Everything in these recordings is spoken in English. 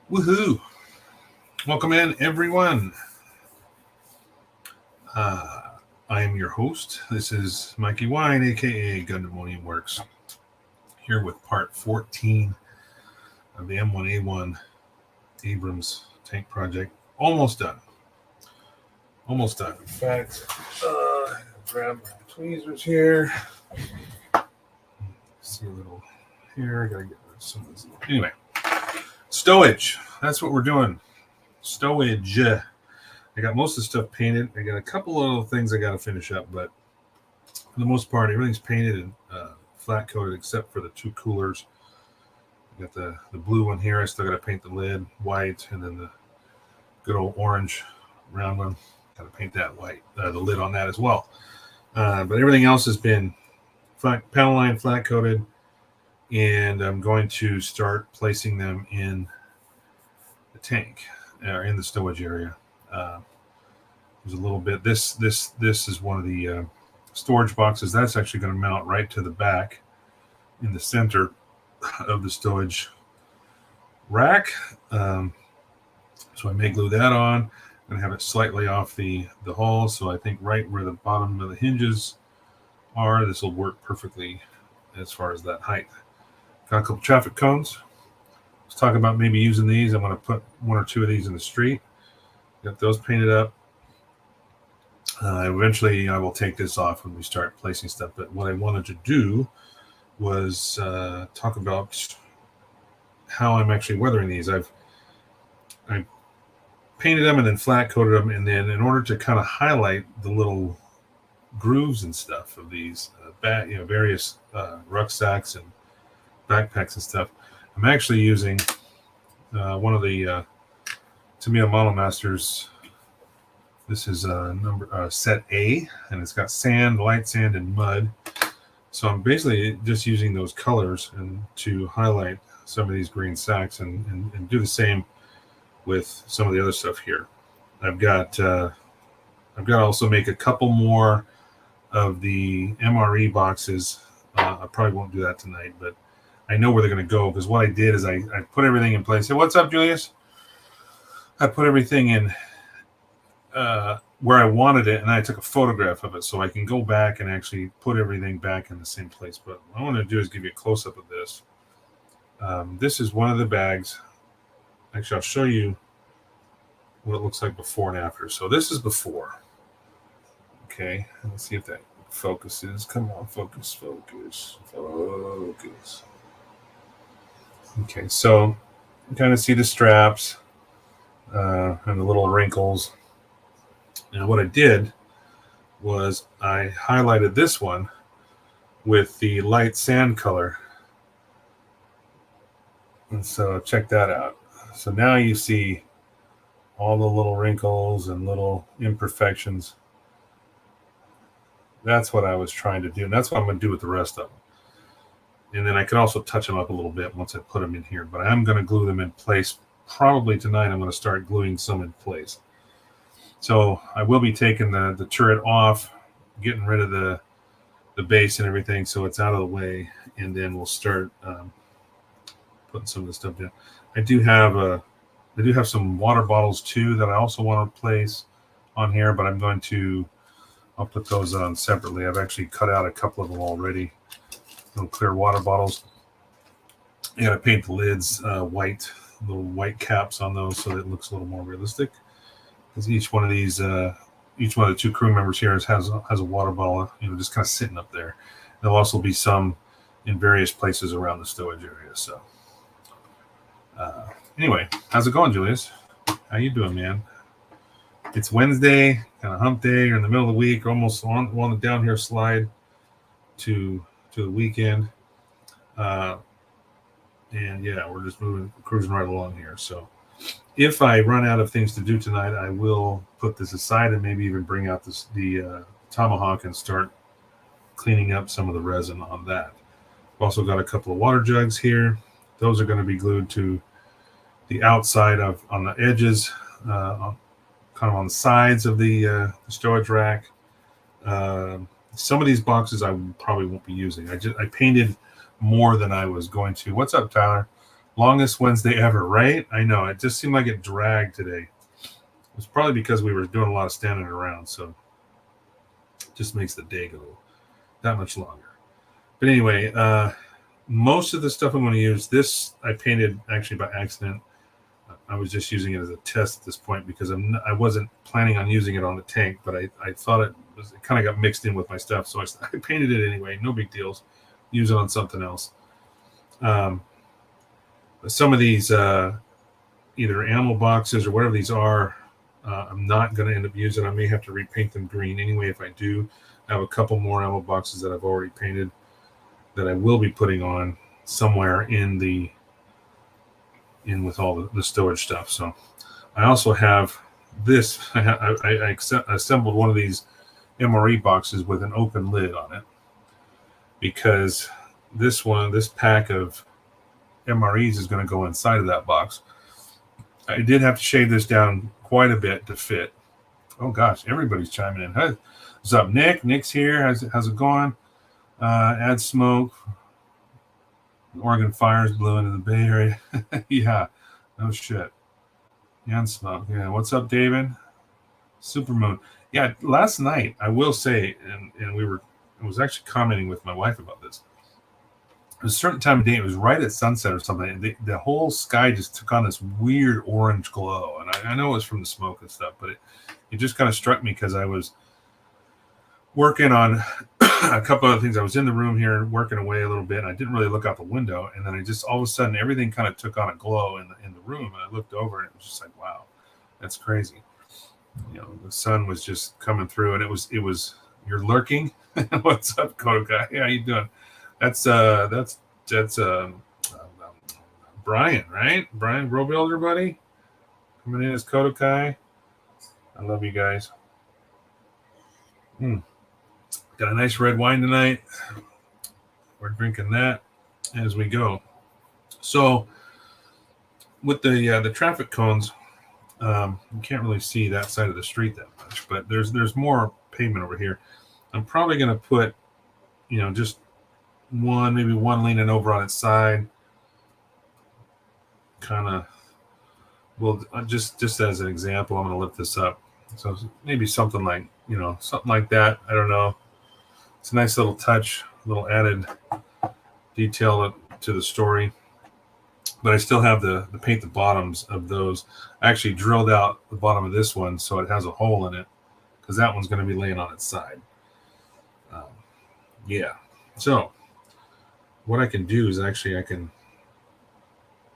Woohoo! Welcome in, everyone. I am your host. This is Mikey Wine, aka Gundamonium Works, here with part 14 of the M1A1 Abrams tank project. Almost done. Almost done. In fact, grab my tweezers here. See a little here. I gotta get rid of some of this. Anyway, stowage. That's what we're doing. Stowage. I got most of the stuff painted. I got a couple of little things I got to finish up, but for the most part, everything's painted and flat coated except for the two coolers. I got the blue one here. I still got to paint the lid white, and then the good old orange round one. Got to paint that white, the lid on that as well. But everything else has been panel line flat coated, and I'm going to start placing them in the tank or in the stowage area. There's a little bit. This is one of the storage boxes. That's actually going to mount right to the back in the center of the stowage rack. So I may glue that on and have it slightly off the hull. So I think right where the bottom of the hinges are, this will work perfectly as far as that height. Got a couple traffic cones. Let's talk about maybe using these. I'm going to put one or two of these in the street. Got those painted up. Eventually, I will take this off when we start placing stuff. But what I wanted to do was talk about how I'm actually weathering these. I painted them and then flat coated them, and then in order to kind of highlight the little grooves and stuff of these various rucksacks and backpacks and stuff, I'm actually using one of the Tamiya Masters. This is set A, and it's got sand, light sand, and mud. So I'm basically just using those colors and to highlight some of these green sacks, and do the same with some of the other stuff here. I've got to also make a couple more of the MRE boxes. I probably won't do that tonight, but I know where they're going to go, because what I did is I put everything in place. Hey, what's up, Julius? I put everything in where I wanted it, and I took a photograph of it so I can go back and actually put everything back in the same place. But what I want to do is give you a close-up of this. This is one of the bags. Actually, I'll show you what it looks like before and after. So this is before. Okay, let's see if that focuses. Come on, focus. Okay, so you kind of see the straps and the little wrinkles. Now what I did was I highlighted this one with the light sand color. And so check that out. So now you see all the little wrinkles and little imperfections. That's what I was trying to do. And that's what I'm going to do with the rest of them. And then I can also touch them up a little bit once I put them in here. But I'm going to glue them in place. Probably tonight I'm going to start gluing some in place. So I will be taking the turret off, getting rid of the base and everything so it's out of the way. And then we'll start putting some of the stuff down. I do have some water bottles too that I also want to place on here, but I'll put those on separately. I've actually cut out a couple of them already. Little clear water bottles. I got to paint the lids white, little white caps on those so that it looks a little more realistic. Because each one of the two crew members here has a water bottle, just kind of sitting up there. There'll also be some in various places around the stowage area. So anyway, how's it going, Julius? How you doing, man? It's Wednesday, kind of hump day. You're in the middle of the week, almost on the down here slide to the weekend. And yeah, we're just cruising right along here. So if I run out of things to do tonight, I will put this aside and maybe even bring out the Tomahawk and start cleaning up some of the resin on that. I've also got a couple of water jugs here. Those are going to be glued to the outside on the edges, kind of on the sides of the storage rack. Some of these boxes I probably won't be using. I painted more than I was going to. What's up, Tyler? Longest Wednesday ever, right? I know. It just seemed like it dragged today. It's probably because we were doing a lot of standing around, so it just makes the day go that much longer. But anyway, most of the stuff I'm going to use, this I painted actually by accident. I was just using it as a test at this point because I wasn't planning on using it on the tank, but I thought it kind of got mixed in with my stuff, so I painted it anyway. No big deals. Use it on something else. Some of these either ammo boxes or whatever these are, I'm not going to end up using. I may have to repaint them green anyway. If I do, I have a couple more ammo boxes that I've already painted that I will be putting on somewhere in with all the stowage stuff. So I also have this. I assembled one of these MRE boxes with an open lid on it because this pack of MREs is going to go inside of that box. I did have to shave this down quite a bit to fit. Oh gosh, everybody's chiming in. Hey, what's up, Nick? Nick's here. How's it going? Add smoke. Oregon fires blew into the Bay Area. Yeah, no shit. And smoke. Yeah, what's up, David? Supermoon. Yeah, last night I will say, and I was actually commenting with my wife about this. It was a certain time of day. It was right at sunset or something. And the whole sky just took on this weird orange glow, and I know it was from the smoke and stuff, but it just kind of struck me because I was working on a couple other things. I was in the room here working away a little bit. And I didn't really look out the window, and then I just all of a sudden everything kind of took on a glow in the room, and I looked over and it was just like, wow, that's crazy. You know, the sun was just coming through, and it was you're lurking. What's up, Kodokai? How you doing? That's Brian, right? Brian Robuilder, buddy, coming in as Kodokai. I love you guys. Got a nice red wine tonight. We're drinking that as we go. So with the traffic cones, you can't really see that side of the street that much, but there's more pavement over here. I'm probably going to put, just maybe one leaning over on its side. Kind of, well, just as an example, I'm going to lift this up. So maybe something like that. I don't know. It's a nice little touch, little added detail to the story. But I still have the paint the bottoms of those. I actually drilled out the bottom of this one so it has a hole in it because that one's going to be laying on its side. Yeah. So what I can do is actually I can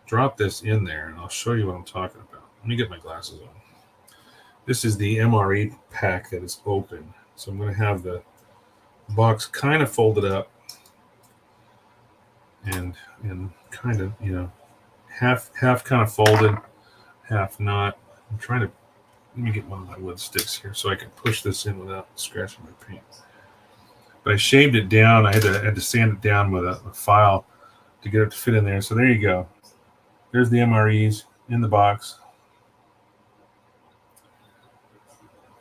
drop this in there and I'll show you what I'm talking about. Let me get my glasses on. This is the MRE pack that is open. So I'm going to have the box kind of folded up and kind of, half kind of folded, half not. I'm trying to, let me get one of my wood sticks here so I can push this in without scratching my paint. But I shaved it down. I had to sand it down with a file to get it to fit in there. So there you go. There's the MREs in the box.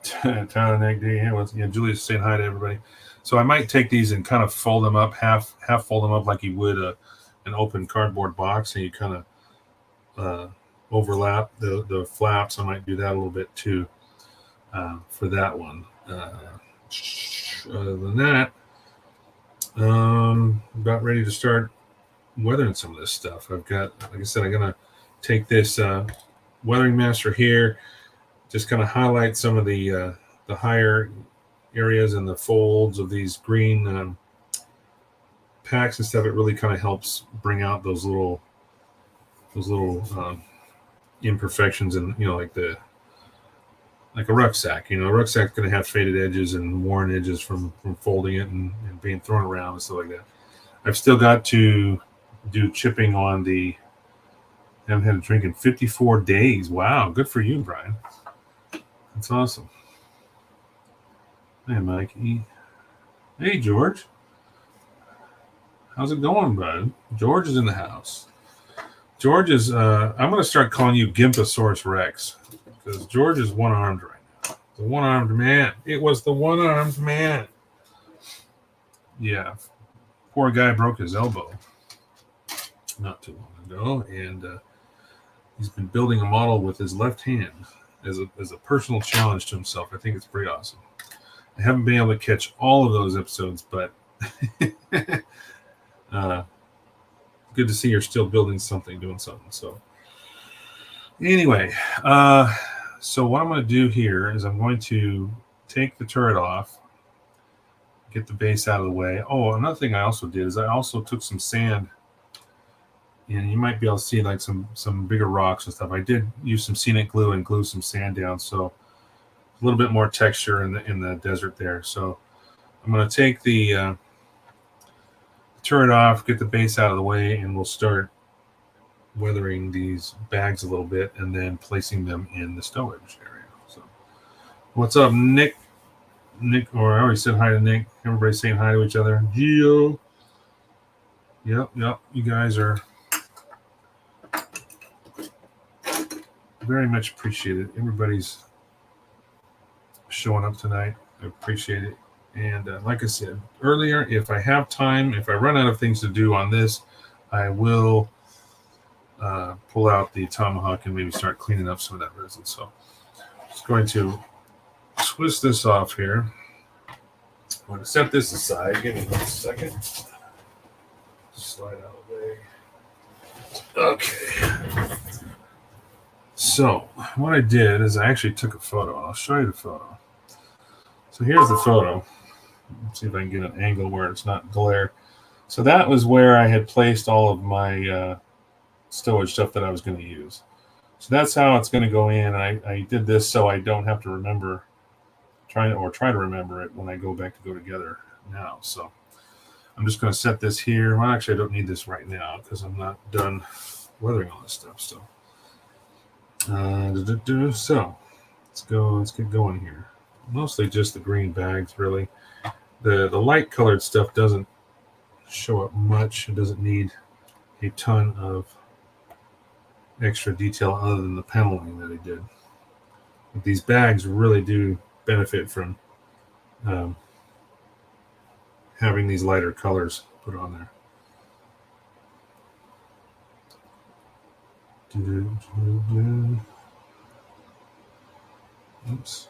Tyler Nick D. Yeah, Julia's saying hi to everybody. So I might take these and kind of fold them up, half fold them up like you would an open cardboard box, and you kind of overlap the flaps. I might do that a little bit too for that one. Other than that, about ready to start weathering some of this stuff. I've got, like I said, I'm gonna take this weathering master here, just kind of highlight some of the higher areas and the folds of these green packs and stuff. It really kind of helps bring out those little imperfections, and like a rucksack. A rucksack's going to have faded edges and worn edges from folding it and being thrown around and stuff like that. I've still got to do chipping on the. I haven't had a drink in 54 days. Wow, good for you, Brian. That's awesome. Hey, Mikey. Hey, George. How's it going, bud? George is in the house. George is, I'm going to start calling you Gimpasaurus Rex because George is one-armed right now. The one-armed man. It was the one-armed man. Yeah. Poor guy broke his elbow. not too long ago, and he's been building a model with his left hand as a personal challenge to himself. I think it's pretty awesome. I haven't been able to catch all of those episodes, but good to see you're still building something, doing something. So anyway, so what I'm going to do here is I'm going to take the turret off, get the base out of the way. Oh, another thing I also did is I also took some sand, and you might be able to see like some bigger rocks and stuff. I did use some scenic glue and glue some sand down, so a little bit more texture in the desert there. So I'm going to take the turret off, get the base out of the way, and we'll start weathering these bags a little bit and then placing them in the stowage area. So what's up, Nick? Or I already said hi to Nick. Everybody's saying hi to each other. Geo. Yep. You guys are very much appreciated. Everybody's showing up tonight. I appreciate it. And like I said earlier, if I have time, if I run out of things to do on this, I will pull out the Tomahawk and maybe start cleaning up some of that resin. So I'm just going to twist this off here. I'm going to set this aside. Give me 1 second. Slide out of the way. Okay. So what I did is I actually took a photo. I'll show you the photo. So here's the photo. Let's see if I can get an angle where it's not glare. So that was where I had placed all of my stowage stuff that I was going to use. So that's how it's going to go in. I did this so I don't have to remember, try to remember it when I go back to go together now. So I'm just going to set this here. Well, actually, I don't need this right now because I'm not done weathering all this stuff. So, so let's get going here. Mostly just the green bags, really. The light colored stuff doesn't show up much. It doesn't need a ton of extra detail other than the paneling that I did. But these bags really do benefit from having these lighter colors put on there. Oops.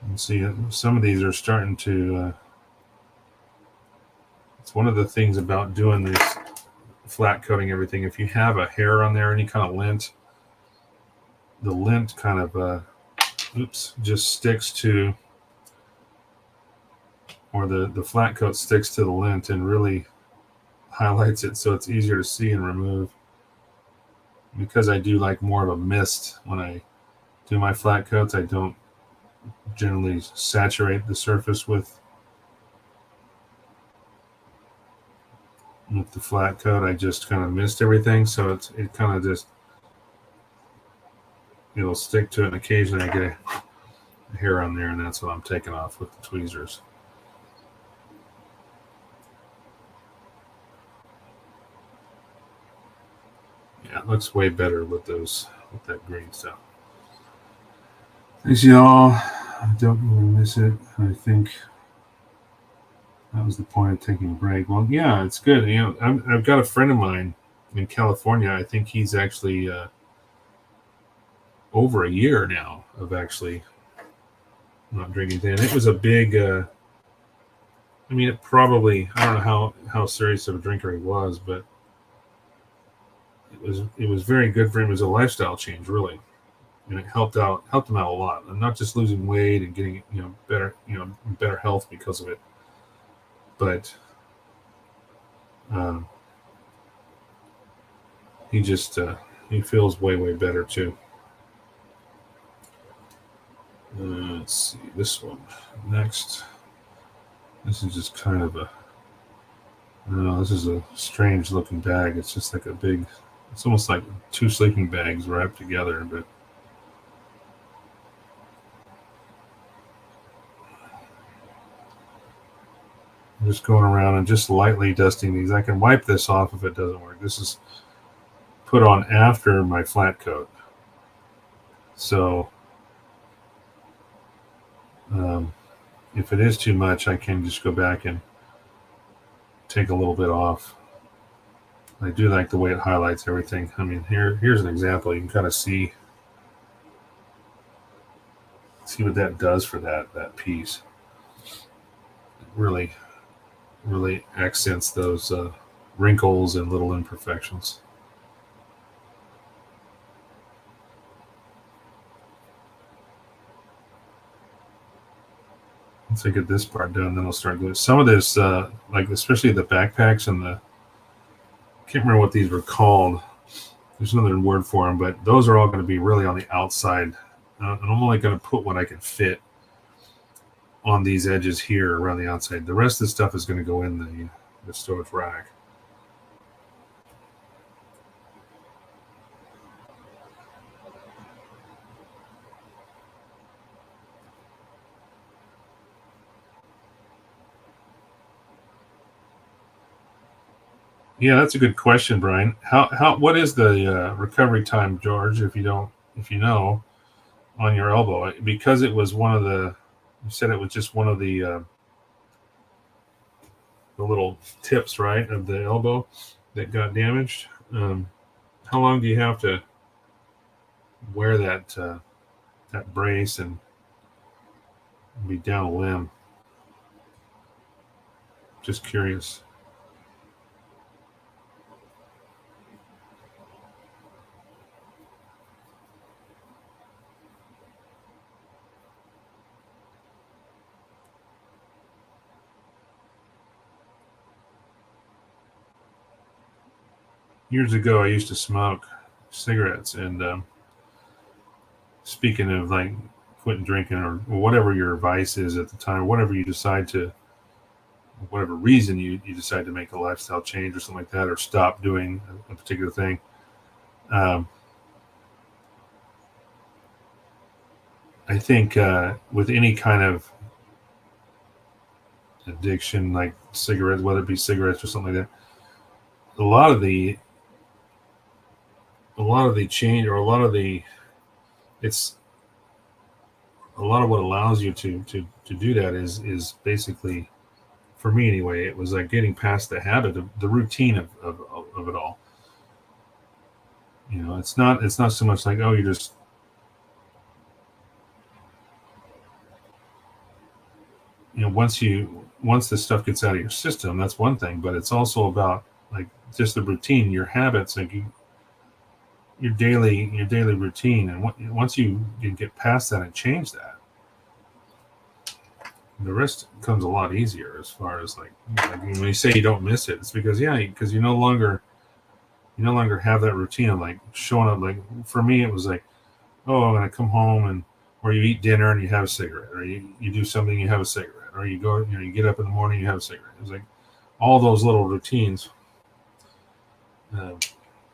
You can see some of these are starting to it's one of the things about doing this flat coating everything. If you have a hair on there, any kind of lint, the lint kind of just sticks to, or the flat coat sticks to the lint and really highlights it so it's easier to see and remove. Because I do like more of a mist when I do my flat coats, I don't generally saturate the surface with the flat coat. I just kind of mist everything, so it kind of just, it'll stick to it, and occasionally I get a hair on there, and that's what I'm taking off with the tweezers. Yeah, it looks way better with that green stuff. Thanks, y'all. I don't really miss it. I think that was the point of taking a break. Well, yeah, it's good. I've got a friend of mine in California. I think he's actually over a year now of actually not drinking then. It was a big. It probably, I don't know how serious of a drinker he was, but it was very good for him as a lifestyle change, really. And it helped him out a lot, and not just losing weight and getting better health because of it, but he feels way better too. Let's see this one next. This is just kind of this is a strange looking bag. It's just like it's almost like two sleeping bags wrapped together, but I'm just going around and just lightly dusting these. I can wipe this off if it doesn't work. This is put on after my flat coat. So if it is too much, I can just go back and take a little bit off. I do like the way it highlights everything. I mean, here's an example. You can kind of see what that does for that piece. It really accents those wrinkles and little imperfections. Once I get this part done, then I'll start doing some of this, like especially the backpacks and I can't remember what these were called. There's another word for them, but those are all going to be really on the outside. And I'm only going to put what I can fit on these edges here around the outside. The rest of the stuff is going to go in the stowage rack. Yeah, that's a good question, Brian. What is the recovery time, George? If you know, on your elbow, because it was one of the. You said it was just one of the little tips, right, of the elbow that got damaged. How long do you have to wear that brace and be down a limb? Just curious. Years ago, I used to smoke cigarettes, and speaking of like quitting drinking or whatever your vice is at the time, whatever you decide to, whatever reason you decide to make a lifestyle change or something like that, or stop doing a particular thing. I think with any kind of addiction, like cigarettes, whether it be cigarettes or something like that, a lot of the change, or it's a lot of what allows you to do that is basically, for me anyway, it was like getting past the habit of the routine of it all. You know, it's not so much like, oh, you just, you know, once this stuff gets out of your system, that's one thing, but it's also about like just the routine, your habits, like your daily routine, and once you get past that and change that, the rest comes a lot easier. As far as like when you say you don't miss it, it's because because you no longer have that routine of like showing up. Like for me, it was like, oh, I'm gonna come home, or you eat dinner and you have a cigarette, or you do something, you have a cigarette, or you go, you get up in the morning, you have a cigarette. It's like all those little routines.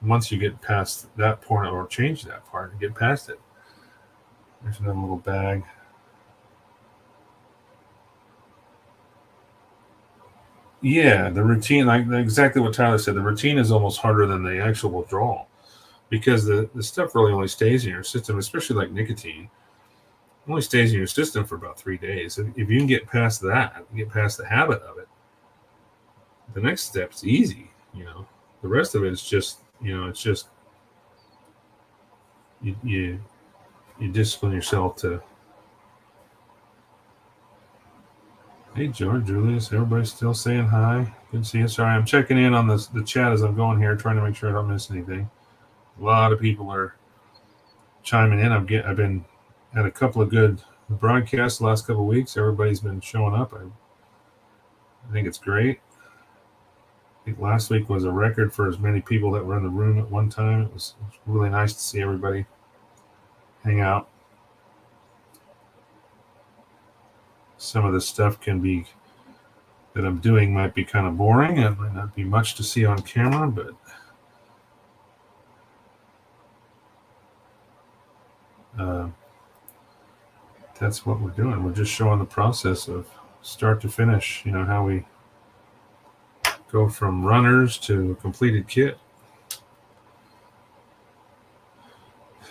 Once you get past that point, or change that part and get past it, there's another little bag. Yeah, the routine, like exactly what Tyler said, the routine is almost harder than the actual withdrawal, because the stuff really only stays in your system, especially like nicotine, only stays in your system for about 3 days. If you can get past that, get past the habit of it, the next step's easy. You know, the rest of it is just, it's just you discipline yourself to. Hey, George, Julius, everybody's still saying hi. Good to see you. Sorry, I'm checking in on the chat as I'm going here, trying to make sure I don't miss anything. A lot of people are chiming in. I've been had a couple of good broadcasts the last couple of weeks. Everybody's been showing up. I think it's great. I think last week was a record for as many people that were in the room at one time. It was really nice to see everybody hang out. Some of the stuff that I'm doing might be kind of boring. It might not be much to see on camera, but that's what we're doing. We're just showing the process of start to finish, how we go from runners to a completed kit.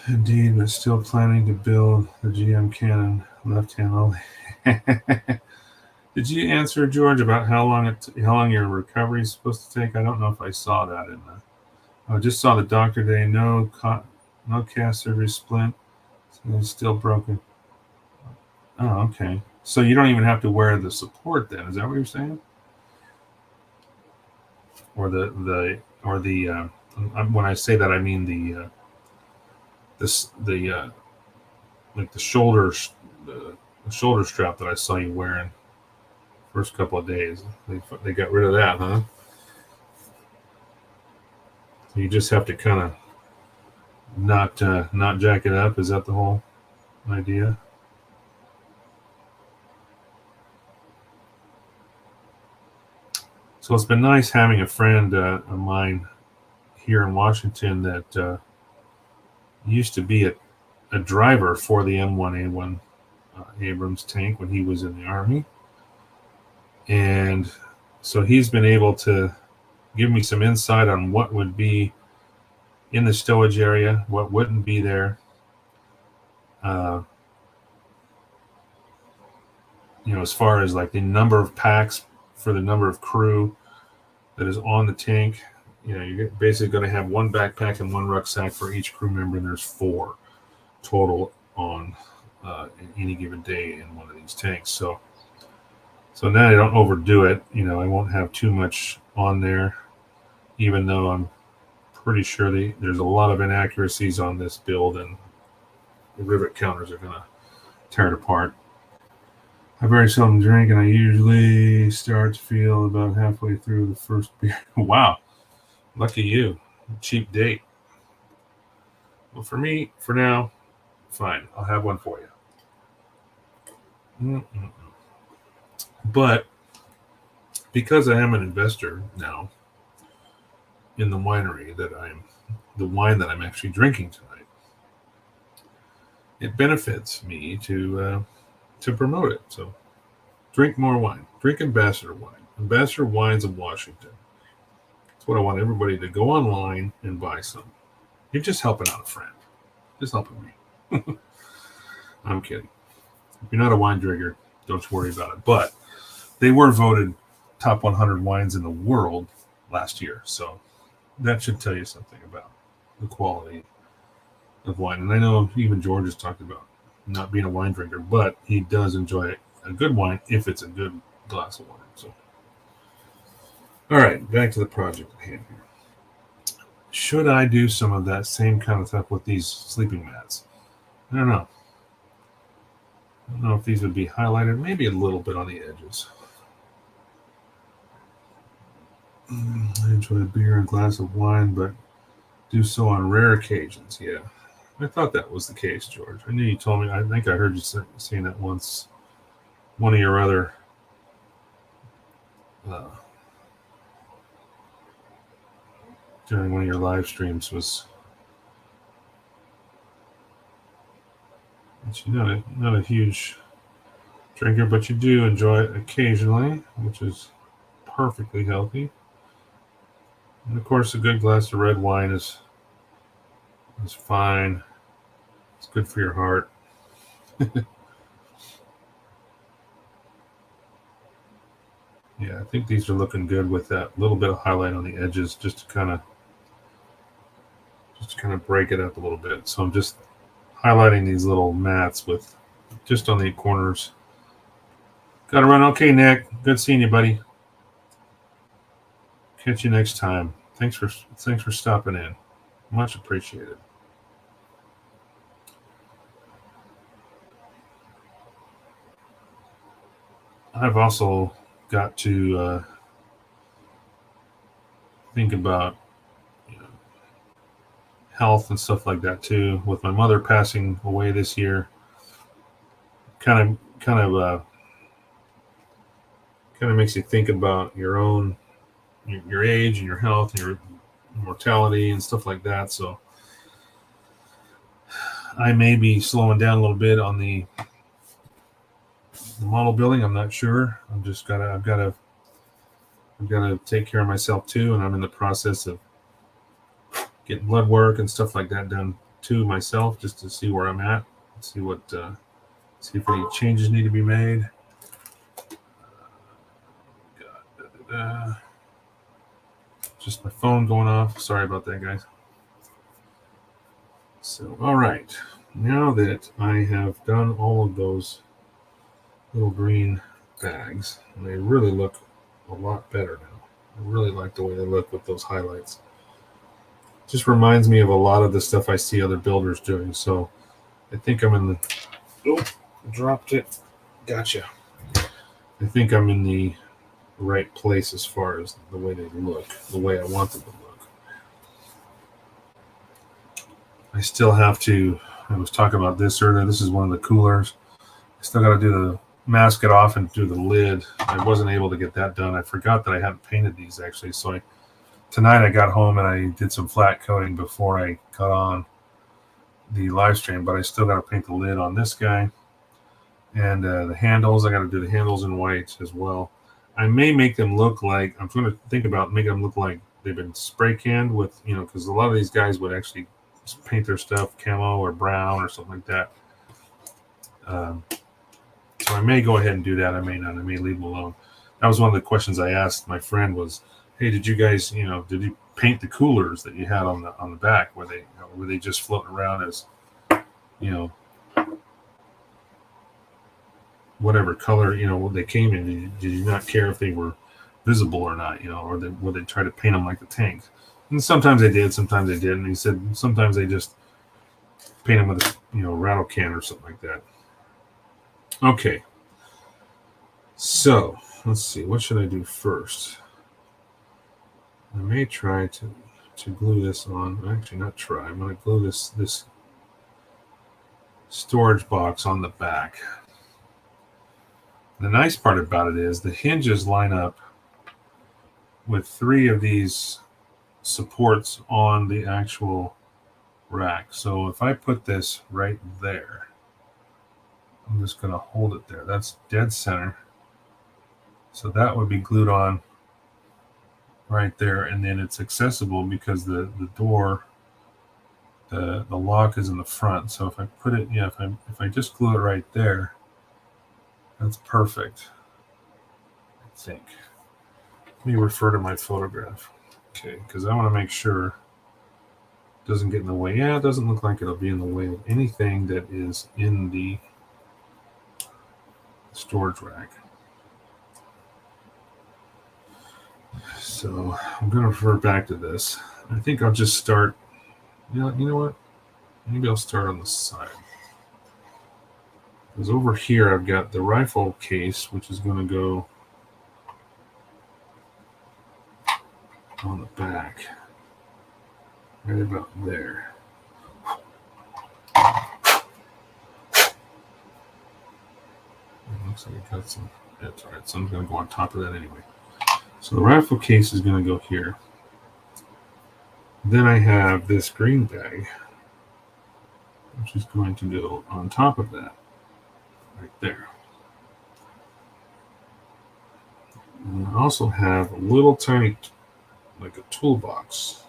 Indeed, but still planning to build the GM cannon left hand only. Did you answer, George, about how long your recovery is supposed to take? I don't know if I saw that in the. I just saw the doctor today. No cast surgery splint. So it's still broken. Oh, okay. So you don't even have to wear the support then. Is that what you're saying? Or the when I say that I mean the like the shoulders the shoulder strap that I saw you wearing first couple of days. They got rid of that, huh? So you just have to kind of not jack it up. Is that the whole idea? So it's been nice having a friend of mine here in Washington that used to be a driver for the M1A1 Abrams tank when he was in the Army. And so he's been able to give me some insight on what would be in the stowage area, what wouldn't be there. As far as like the number of packs for the number of crew that is on the tank, you're basically going to have one backpack and one rucksack for each crew member, and there's 4 total on any given day in one of these tanks. So now I don't overdo it. I won't have too much on there, even though I'm pretty sure there's a lot of inaccuracies on this build, and the rivet counters are going to tear it apart. I very seldom drink, and I usually start to feel about halfway through the first beer. Wow. Lucky you. Cheap date. Well, for me, for now, fine. I'll have one for you. But because I am an investor now in the winery the wine that I'm actually drinking tonight, it benefits me to promote it. So drink more wine. Drink Ambassador wine. Ambassador Wines of Washington. That's what I want everybody to go online and buy some. You're just helping out a friend. Just helping me. I'm kidding. If you're not a wine drinker, don't worry about it. But they were voted top 100 wines in the world last year. So that should tell you something about the quality of wine. And I know even George has talked about not being a wine drinker, but he does enjoy a good wine if it's a good glass of wine. So, all right, back to the project at hand here. Should I do some of that same kind of stuff with these sleeping mats? I don't know. I don't know if these would be highlighted, maybe a little bit on the edges. I enjoy a beer and a glass of wine, but do so on rare occasions. Yeah. I thought that was the case, George. I knew you told me. I think I heard you saying that once. One of your other during one of your live streams was that you're not a huge drinker, but you do enjoy it occasionally, which is perfectly healthy. And of course, a good glass of red wine is fine. It's good for your heart. Yeah, I think these are looking good with that little bit of highlight on the edges, just to kind of break it up a little bit. So I'm just highlighting these little mats with just on the corners. Got to run. Okay, Nick. Good seeing you, buddy. Catch you next time. Thanks for stopping in. Much appreciated. I've also got to think about health and stuff like that too. With my mother passing away this year, kind of makes you think about your age and your health and your mortality and stuff like that. So I may be slowing down a little bit on the model building. I'm not sure. I've got to take care of myself too, and I'm in the process of getting blood work and stuff like that done too myself, just to see where I'm at, see if any changes need to be made. Just my phone going off. Sorry about that, guys. So, all right. Now that I have done all of those little green bags, and they really look a lot better now. I really like the way they look with those highlights. Just reminds me of a lot of the stuff I see other builders doing. So I think I'm in the... Oh, dropped it. Gotcha. I think I'm in the right place as far as the way they look, the way I want them to look. I still have to... I was talking about this earlier. This is one of the coolers. I still got to do the mask it off and do the lid. I wasn't able to get that done. I forgot that I hadn't painted these actually. So tonight I got home and I did some flat coating before I got on the live stream, but I still got to paint the lid on this guy. And the handles, I got to do the handles in white as well. I may make them look like, I'm trying to think about making them look like they've been spray canned with, because a lot of these guys would actually paint their stuff camo or brown or something like that. So I may go ahead and do that. I may not. I may leave them alone. That was one of the questions I asked my friend was, hey, did you guys, did you paint the coolers that you had on the back? Were they just floating around as, whatever color, they came in? Did you not care if they were visible or not, or would they try to paint them like the tanks? And sometimes they did, sometimes they didn't. He said sometimes they just paint them with a, rattle can or something like that. Okay. So, let's see. What should I do first? I may try to glue this on. Actually, not try. I'm going to glue this storage box on the back. The nice part about it is the hinges line up with 3 of these supports on the actual rack. So if I put this right there, I'm just going to hold it there. That's dead center. So that would be glued on right there, and then it's accessible because the door, the lock is in the front. So if I put it, if I just glue it right there, that's perfect, I think. Let me refer to my photograph. Okay, because I want to make sure it doesn't get in the way. Yeah, it doesn't look like it'll be in the way of anything that is in the storage rack. So I'm going to refer back to this. I think I'll just start, you know what? Maybe I'll start on the side. Because over here I've got the rifle case, which is going to go on the back, right about there. It looks like it got some. That's all right. So I'm going to go on top of that anyway. So the rifle case is going to go here. Then I have this green bag, which is going to go on top of that, right there. And I also have a little tiny, like a toolbox.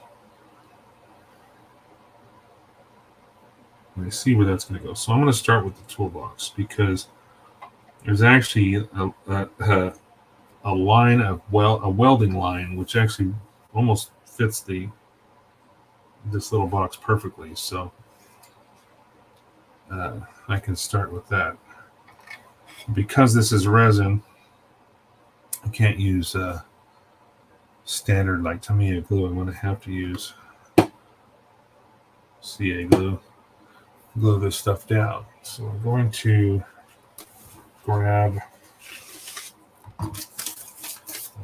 And I see where that's going to go. So I'm going to start with the toolbox because there's actually a line of a welding line, which actually almost fits this little box perfectly. So I can start with that. Because this is resin, I can't use standard like Tamiya glue. I'm going to have to use CA glue this stuff down. So I'm going to grab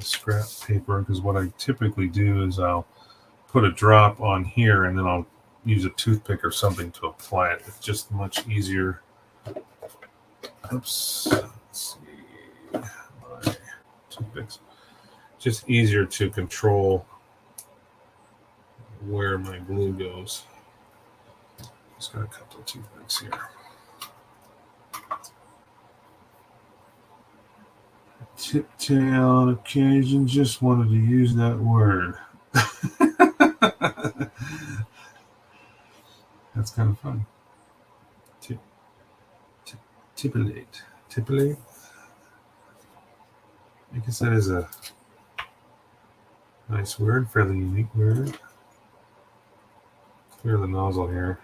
scrap paper, because what I typically do is I'll put a drop on here and then I'll use a toothpick or something to apply it. It's just much easier. Oops. Let's see. My toothpicks. Just easier to control where my glue goes. Just got a couple of toothpicks here. Tip-tail on occasion, just wanted to use that word. That's kind of fun. Tipulate. I guess that is a Nice word, fairly unique word. Clear the nozzle here.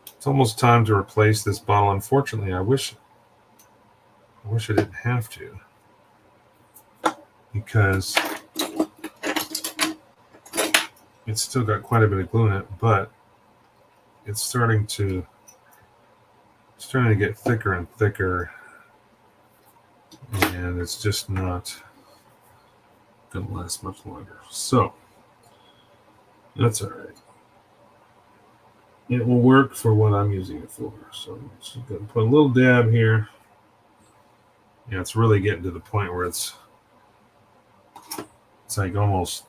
It's almost time to replace this bottle. Unfortunately, I wish I didn't have to, because it's still got quite a bit of glue in it, but it's starting to get thicker and thicker, and it's just not going to last much longer. So that's all right. It will work for what I'm using it for. So I'm just going to put a little dab here. Yeah, it's really getting to the point where it's like almost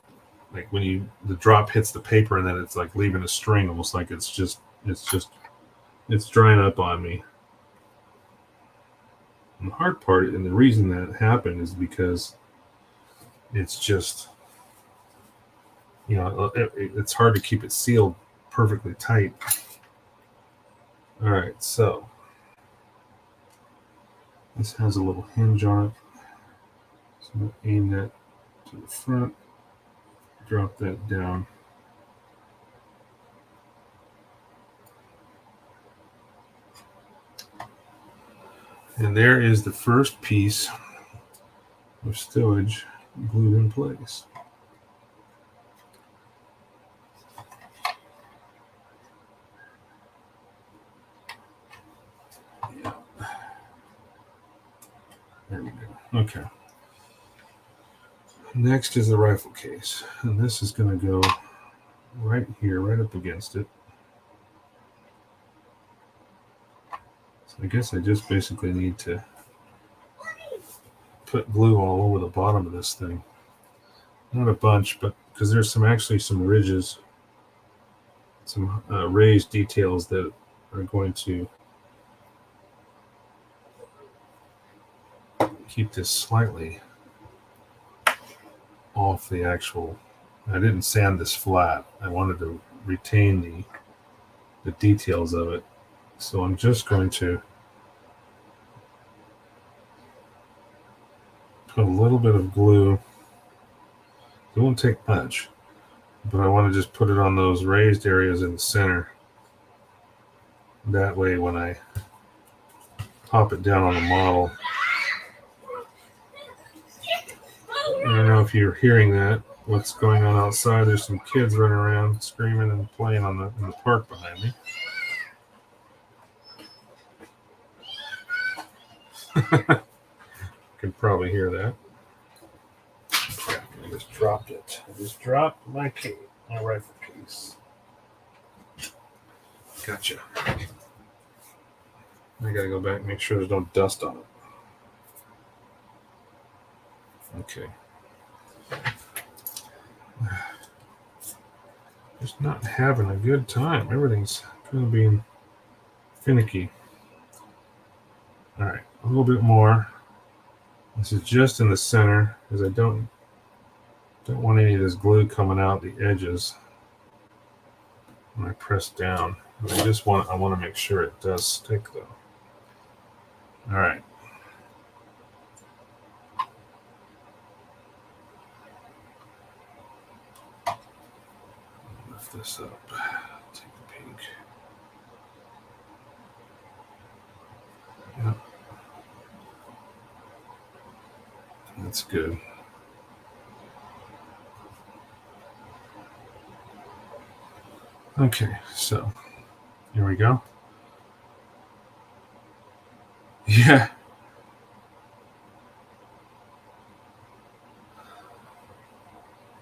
like when the drop hits the paper, and then it's like leaving a string, almost like it's drying up on me. And the hard part, and the reason that happened, is because it's just, it's hard to keep it sealed perfectly tight. All right, so this has a little hinge on it. So I'm going to aim that to the front, drop that down. And there is the first piece of stowage glued in place. Yeah. There we go. Okay. Next is the rifle case. And this is going to go right here, right up against it. So I guess I just basically need to put glue all over the bottom of this thing. Not a bunch, but because there's actually some ridges, some raised details that are going to keep this slightly off the actual. I didn't sand this flat. I wanted to retain the details of it. So I'm just going to put a little bit of glue. It won't take much, but I want to just put it on those raised areas in the center. That way, when I pop it down on the model, I don't know if you're hearing that. What's going on outside? There's some kids running around, screaming and playing in the park behind me. You can probably hear that. I just dropped it. I just dropped my rifle case. Gotcha. I gotta go back and make sure there's no dust on it. Okay. Just not having a good time. Everything's kind of being finicky. All right, a little bit more. This is just in the center, because I don't want any of this glue coming out the edges when I press down. I want to make sure it does stick, though. All right. Lift this up. Take a peek. Yep. That's good. Okay, so here we go. Yeah.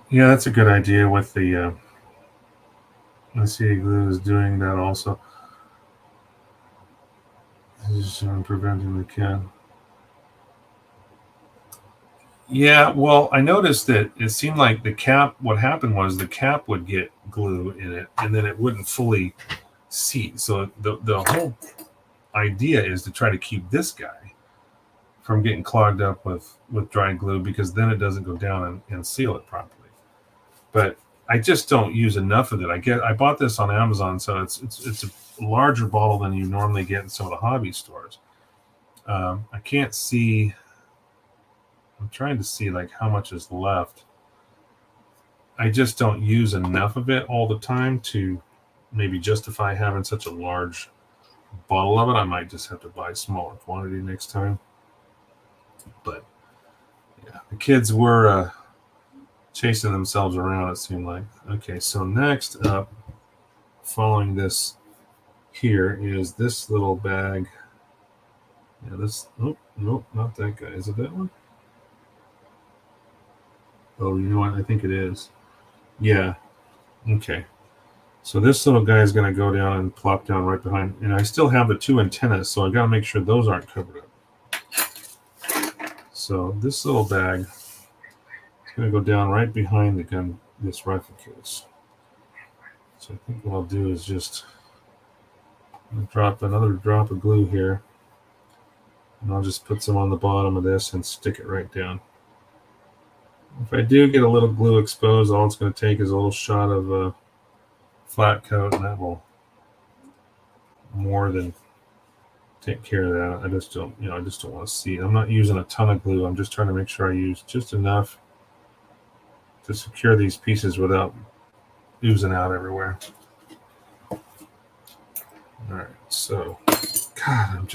Yeah, that's a good idea with the LCA glue is doing that also. This is preventing the cat. Yeah, well, I noticed that it seemed like the cap, what happened was the cap would get glue in it, and then it wouldn't fully seat. So the whole idea is to try to keep this guy from getting clogged up with dry glue, because then it doesn't go down and seal it properly. But I just don't use enough of it. I bought this on Amazon, so it's a larger bottle than you normally get in some of the hobby stores. I can't see. I'm trying to see like how much is left. I just don't use enough of it all the time to maybe justify having such a large bottle of it. I might just have to buy a smaller quantity next time. But yeah, the kids were chasing themselves around, it seemed like. Okay, so next up, following this here, is this little bag. Yeah, this, oh, nope, not that guy. Is it that one? Oh, you know what? I think it is. Yeah, okay. So this little guy is going to go down and plop down right behind. And I still have the two antennas, so I got to make sure those aren't covered up. So this little bag is going to go down right behind the gun, this rifle case. So I think what I'll do is just drop another drop of glue here. And I'll just put some on the bottom of this and stick it right down. If I do get a little glue exposed, all it's going to take is a little shot of flat coat, and that will more than take care of that. I just don't want to see it. I'm not using a ton of glue. I'm just trying to make sure I use just enough to secure these pieces without oozing out everywhere. All right, so God,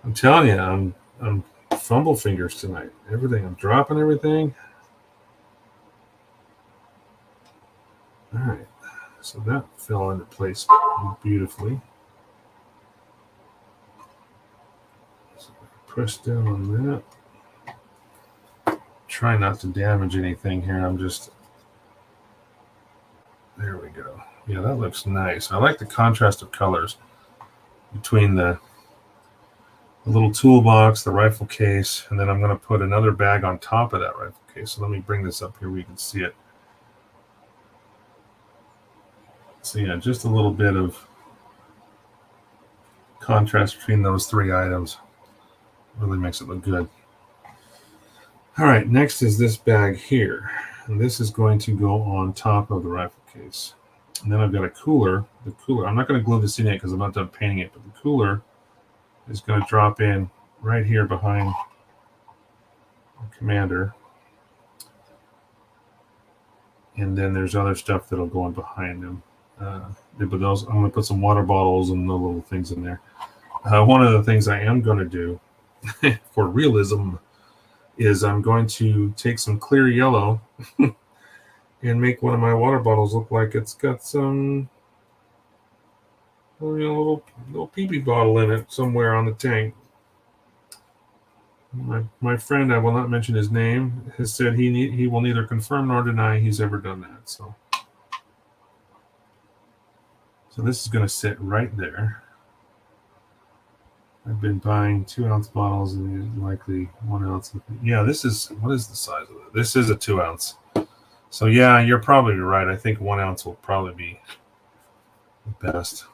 I'm telling you, I'm fumble fingers tonight. I'm dropping everything. All right, so that fell into place beautifully. So press down on that. Try not to damage anything here. There we go. Yeah, that looks nice. I like the contrast of colors between the little toolbox, the rifle case, and then I'm going to put another bag on top of that rifle case. So let me bring this up here where you can see it. So yeah, just a little bit of contrast between those three items really makes it look good. All right, next is this bag here. And this is going to go on top of the rifle case. And then I've got a cooler. The cooler, I'm not going to glue this in yet because I'm not done painting it, but the cooler is going to drop in right here behind the commander. And then there's other stuff that'll go in behind him. But those, I'm going to put some water bottles and the little things in there. One of the things I am going to do for realism is I'm going to take some clear yellow and make one of my water bottles look like it's got some little pee-pee bottle in it somewhere on the tank. My friend, I will not mention his name, has said he will neither confirm nor deny he's ever done that. So this is going to sit right there. I've been buying 2-ounce bottles and likely 1 ounce. Yeah, what is the size of it? This is a 2-ounce. So yeah, you're probably right. I think 1 ounce will probably be the best.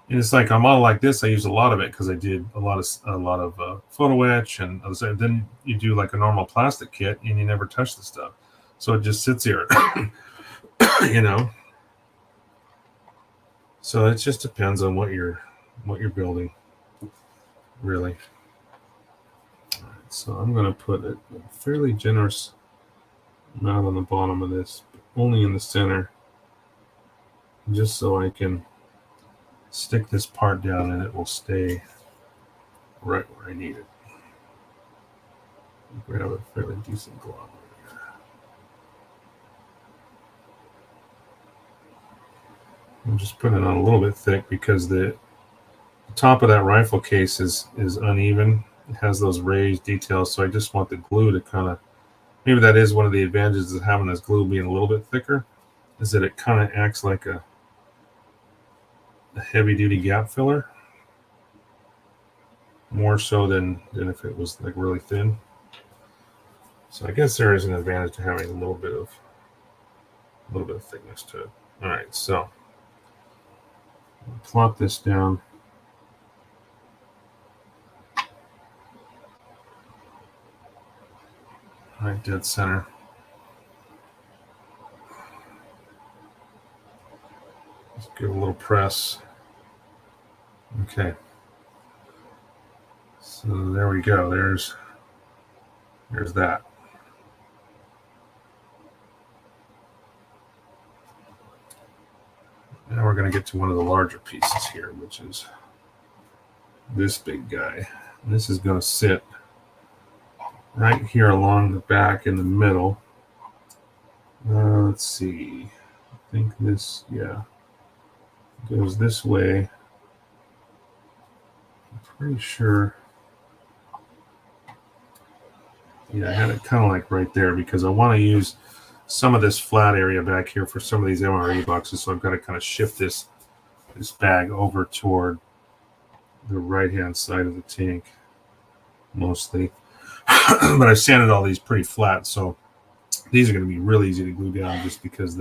And it's like a model like this, I use a lot of it because I did a lot of photo etch, and then you do like a normal plastic kit and you never touch the stuff, so it just sits here, So it just depends on what you're building, really. All right, so I'm going to put a fairly generous amount on the bottom of this, but only in the center, just so I can stick this part down and it will stay right where I need it. Grab a fairly decent glob here. I'm just putting it on a little bit thick because the top of that rifle case is uneven. It has those raised details, so I just want the glue to kind of, maybe that is one of the advantages of having this glue being a little bit thicker, is that it kind of acts like a heavy-duty gap filler, more so than if it was like really thin. So I guess there is an advantage to having a little bit of thickness to it. All right, so I'll plop this down. Right dead center. Just give it a little press. Okay. So there we go. There's that. we're going to get to one of the larger pieces here, which is this big guy. And this is going to sit right here along the back in the middle. Let's see. I think this, yeah, goes this way. I'm pretty sure. Yeah, I had it kind of like right there because I want to use some of this flat area back here for some of these MRE boxes. So I've got to kind of shift this bag over toward the right-hand side of the tank, mostly. But I've sanded all these pretty flat, so these are going to be really easy to glue down just because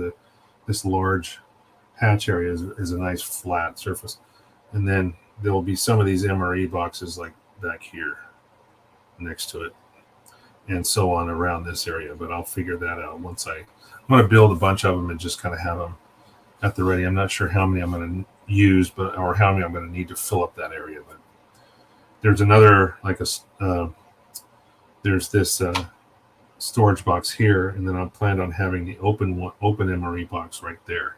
this large hatch area is a nice flat surface. And then there will be some of these MRE boxes like back here next to it, and so on around this area. But I'll figure that out once I'm going to build a bunch of them and just kind of have them at the ready. I'm not sure how many I'm going to use, or how many I'm going to need to fill up that area. But there's another, there's this storage box here, and then I planned on having the open MRE box right there.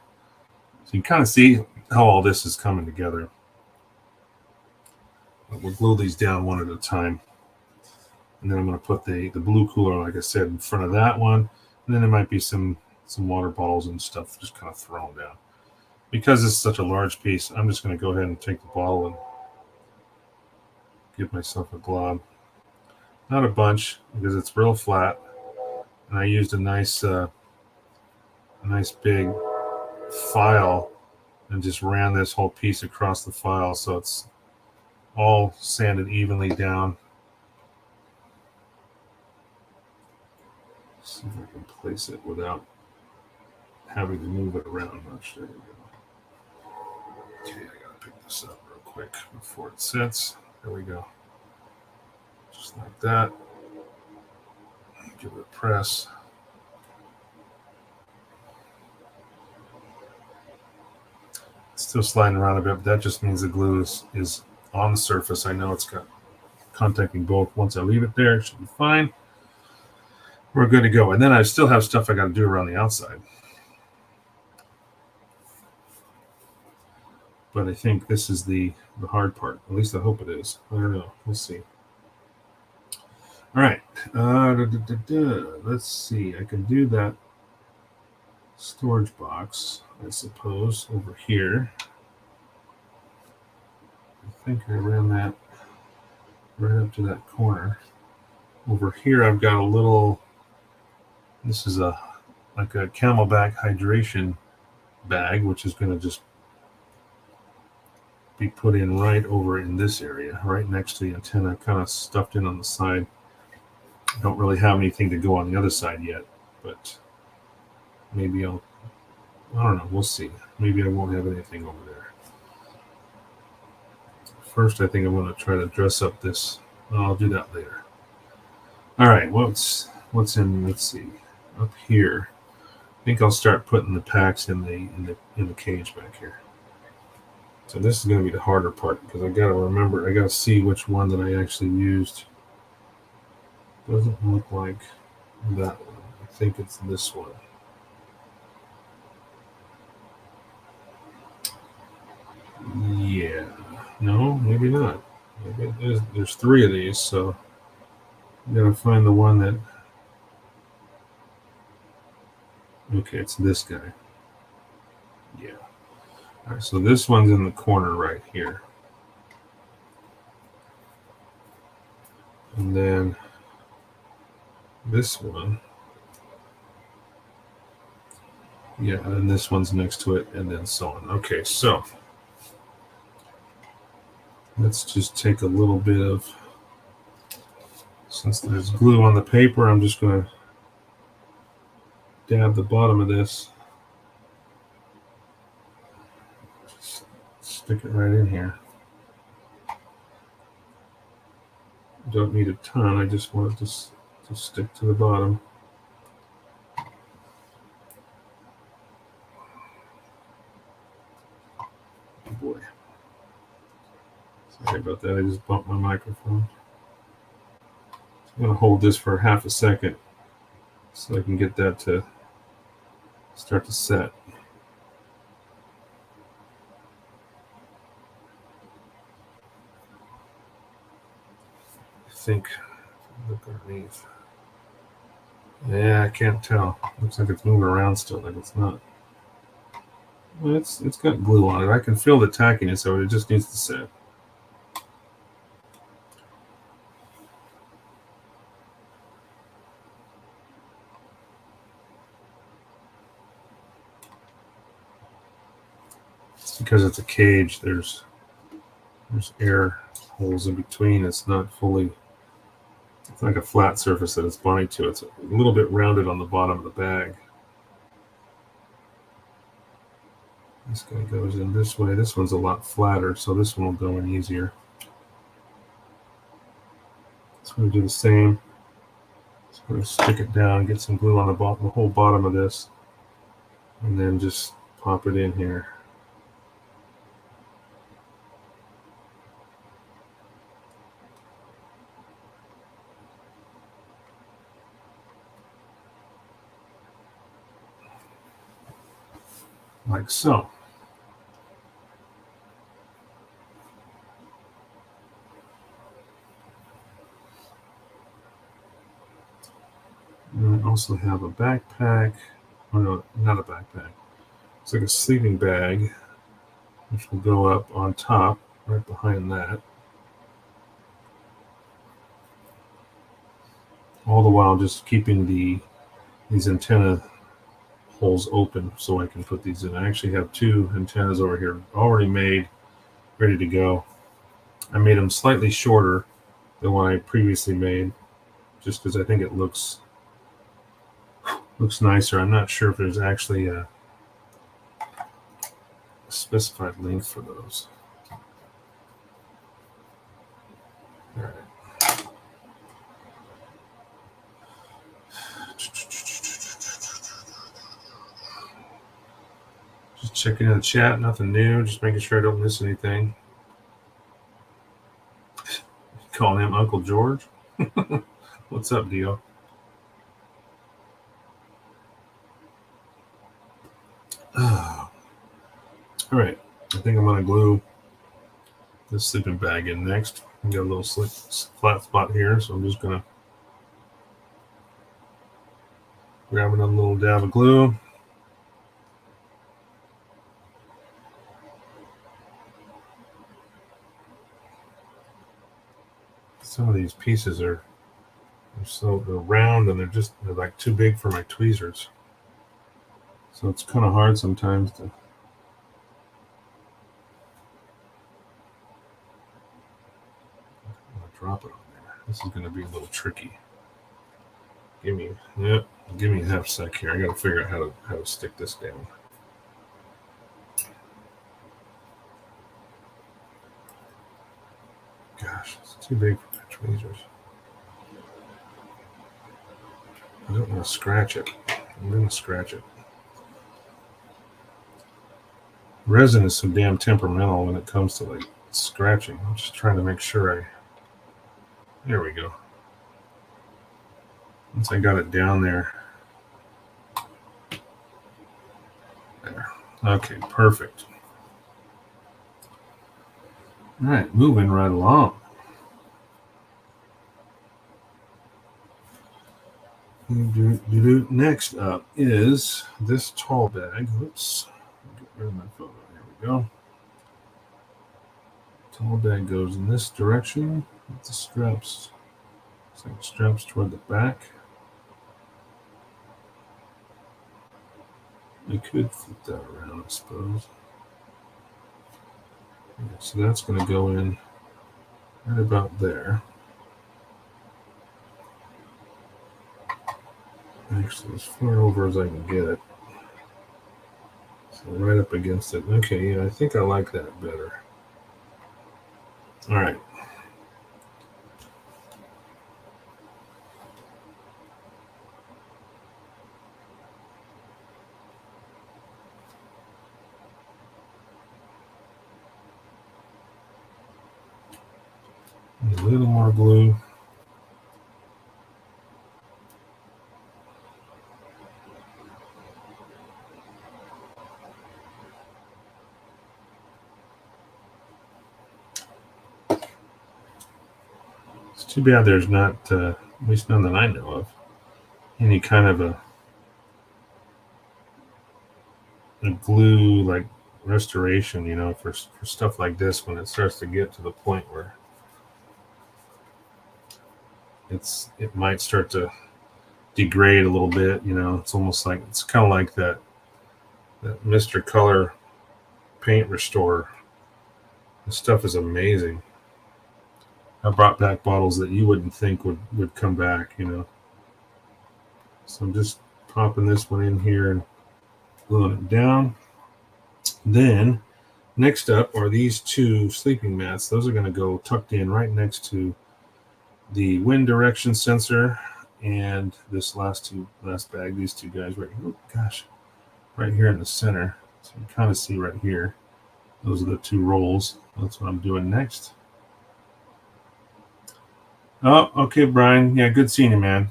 So you can kind of see how all this is coming together. But we'll glue these down one at a time. And then I'm going to put the blue cooler, like I said, in front of that one. And then there might be some water bottles and stuff just kind of thrown down. Because it's such a large piece, I'm just going to go ahead and take the bottle and give myself a glob. Not a bunch, because it's real flat. And I used a nice big file and just ran this whole piece across the file so it's all sanded evenly down. Let's see if I can place it without having to move it around much. There we go. Okay, I gotta pick this up real quick before it sets. There we go. Just like that. Give it a press. It's still sliding around a bit, but that just means the glue is on the surface. I know it's got contacting both. Once I leave it there, it should be fine. We're good to go. And then I still have stuff I got to do around the outside. But I think this is the hard part. At least I hope it is. I don't know. We'll see. All right. Let's see. I can do that storage box, I suppose, over here. I think I ran that right up to that corner. Over here, I've got a little. This is like a Camelback hydration bag, which is going to just be put in right over in this area, right next to the antenna, kind of stuffed in on the side. I don't really have anything to go on the other side yet, but maybe I don't know, we'll see. Maybe I won't have anything over there. First, I think I'm going to try to dress up this. I'll do that later. All right, what's in, let's see, up here. I think I'll start putting the packs in the cage back here. So this is going to be the harder part because I got to remember, I got to see which one that I actually used. Doesn't look like that one. I think it's this one. Yeah. No, maybe not. Maybe there's three of these, so I'm going to find the one that... Okay, it's this guy. Yeah. All right, so this one's in the corner right here. And then this one. Yeah, and this one's next to it, and then so on. Okay, so let's just take a little bit of, since there's glue on the paper, I'm just going to dab the bottom of this. Just stick it right in here. Don't need a ton, I just want it to stick to the bottom. Oh boy. Sorry about that, I just bumped my microphone. I'm going to hold this for half a second so I can get that to start to set. think. Look underneath. Yeah, I can't tell. Looks like it's moving around still, like it's not. Well, it's got glue on it. I can feel the tackiness of it. It just needs to set. It's because it's a cage. There's air holes in between. It's not fully. It's like a flat surface that it's bonding to. It's a little bit rounded on the bottom of the bag. This guy goes in this way. This one's a lot flatter, so this one will go in easier. So we do the same. So we're going to stick it down, get some glue on the whole bottom of this, and then just pop it in here. Like so. And I also have a backpack. Oh no, not a backpack. It's like a sleeping bag, which will go up on top, right behind that. All the while just keeping these antenna holes open so I can put these in. I actually have 2 antennas over here already made, ready to go. I made them slightly shorter than what I previously made, just because I think it looks nicer. I'm not sure if there's actually a specified length for those. All right. Just checking in the chat, nothing new, just making sure I don't miss anything. Calling him Uncle George. What's up, Dio? All right, I think I'm going to glue this sleeping bag in next. I got a little flat spot here, so I'm just going to grab another little dab of glue. Some of these pieces are they're round and they're like too big for my tweezers. So it's kind of hard sometimes to drop it on there. This is going to be a little tricky. Give me a half sec here. I got to figure out how to stick this down. Gosh, it's too big for my tweezers. I don't want to scratch it. I'm going to scratch it. Resin is so damn temperamental when it comes to like scratching. I'm just trying to make sure there we go. Once I got it down there. There. Okay, perfect. All right, moving right along. Next up is this tall bag. Oops. Get rid of my photo. Here we go. Tall bag goes in this direction with the straps. It's like straps toward the back. I could flip that around, I suppose. Yeah, so that's going to go in right about there. Actually, as far over as I can get it. So right up against it. Okay, yeah, I think I like that better. All right. A little more glue. It's too bad there's not, at least none that I know of, any kind of a glue like restoration, for stuff like this when it starts to get to the point where it might start to degrade a little bit. It's almost like it's kind of like that Mr. Color paint restorer. This stuff is amazing. I brought back bottles that you wouldn't think would come back. So I'm just popping this one in here and gluing it down. Then next up are these two sleeping mats. Those are going to go tucked in right next to the wind direction sensor and this last bag. These two guys right here. Oh, gosh, right here in the center. So you can kind of see right here. Those are the two rolls. That's what I'm doing next. Oh, okay, Brian. Yeah, good seeing you, man.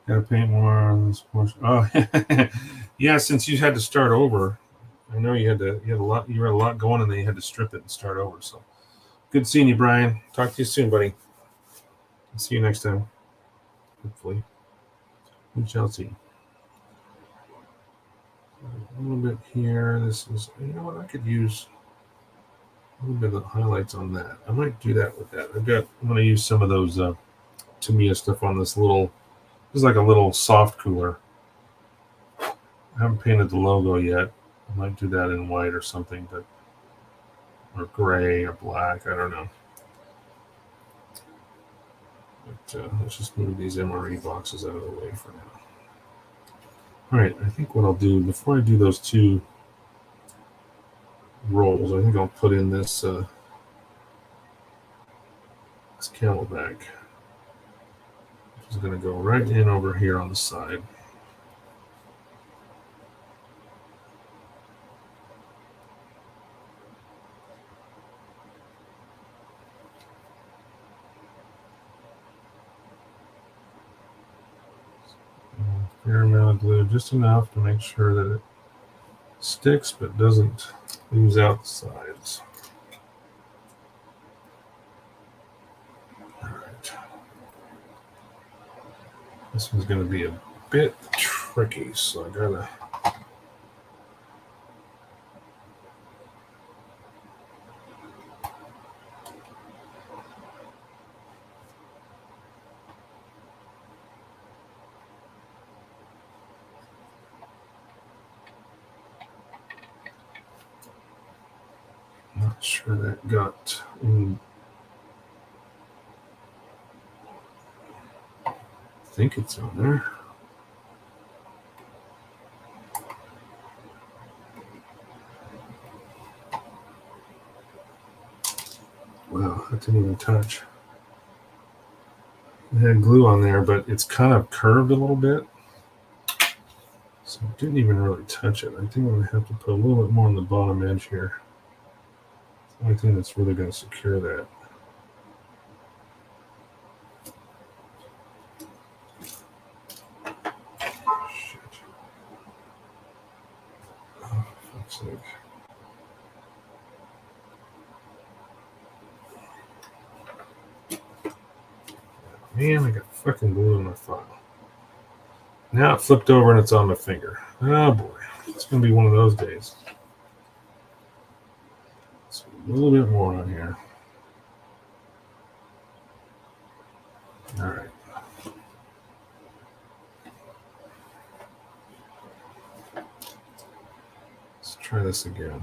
Gotta paint more on this portion. Oh, yeah. Since you had to start over, I know you had a lot going, and then you had to strip it and start over. So, good seeing you, Brian. Talk to you soon, buddy. See you next time. Hopefully, we shall see. A little bit here. This is, what, I could use a little bit of highlights on that. I might do that with that. I'm going to use some of those Tamiya stuff on this little. This is like a little soft cooler. I haven't painted the logo yet. I might do that in white or something, or gray or black. I don't know. But let's just move these MRE boxes out of the way for now. All right, I think what I'll do before I do those two rolls, I think I'll put in this Camelback, which is going to go right in over here on the side. Fair amount of glue, just enough to make sure that it sticks but doesn't ooze out the sides. All right. This one's going to be a bit tricky, so I gotta. Not sure that got in. I think it's on there. Wow, that didn't even touch. It had glue on there, but it's kind of curved a little bit. So it didn't even really touch it. I think I'm going to have to put a little bit more on the bottom edge here. It's the only thing that's really going to secure that. Shit. Oh, for fuck's sake. Man, I got fucking glue in my file. Now it flipped over and it's on my finger. Oh boy, it's going to be one of those days. So a little bit more on here. All right. Let's try this again.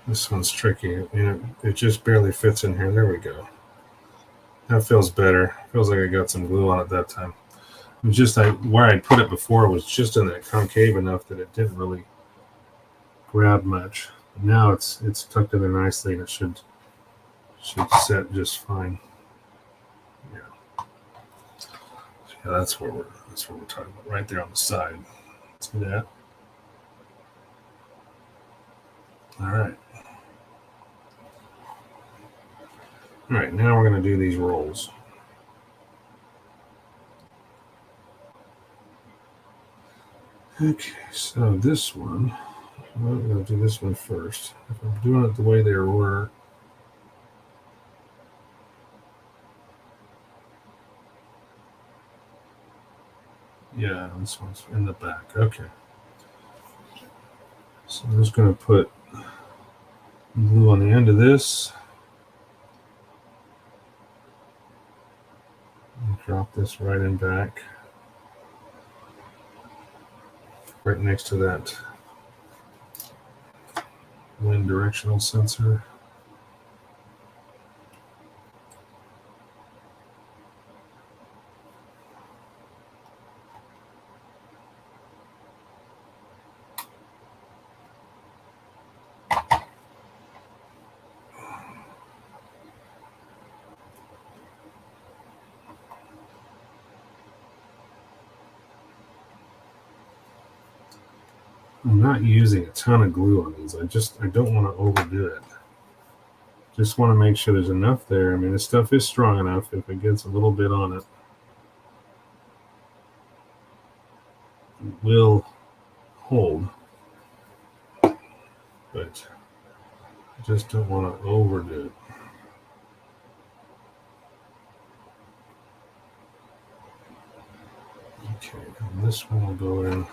This one's tricky. It just barely fits in here. There we go. That feels better. Feels like I got some glue on it that time. It was just where I put it before was just in that concave enough that it didn't really grab much. Now it's tucked in there nicely, and it should set just fine. Yeah. So yeah, that's what we're talking about right there on the side. See that? All right. All right, now we're going to do these rolls. Okay, so this one, I'm going to do this one first. If I'm doing it the way they were, yeah, this one's in the back. Okay. So I'm just going to put glue on the end of this. And drop this right in back. Right next to that wind directional sensor. I'm not using a ton of glue on these. I don't want to overdo it. Just want to make sure there's enough there. I mean, this stuff is strong enough. If it gets a little bit on it, it will hold. But I just don't want to overdo it. Okay, and this one will go in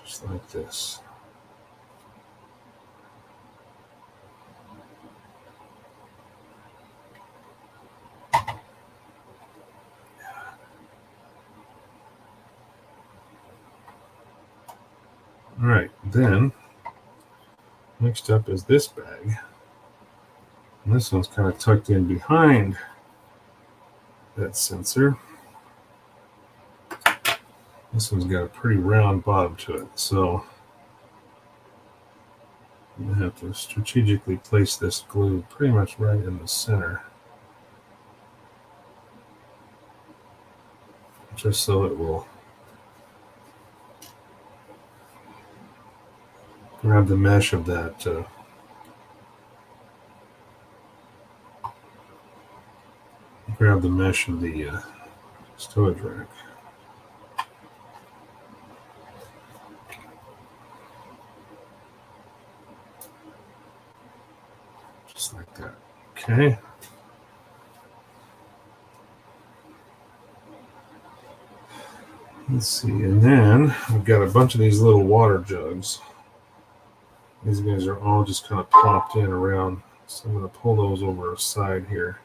just like this. All right, then next up is this bag. And this one's kind of tucked in behind that sensor. This one's got a pretty round bottom to it, so I'm going to have to strategically place this glue pretty much right in the center, just so it will grab the mesh of that grab the mesh of the stowage rack. Just like that. Okay. Let's see, and then I've got a bunch of these little water jugs. These guys are all just kind of plopped in around, so I'm going to pull those over aside here.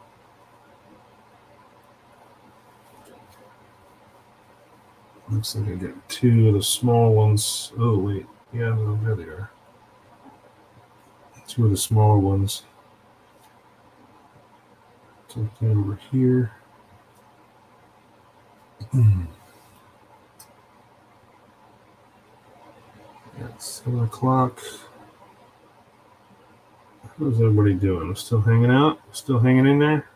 Looks like I got two of the small ones. Oh, wait. Yeah, no, there they are. Two of the smaller ones. Take them over here. It's 7 o'clock. How's everybody doing? Still hanging out? Still hanging in there?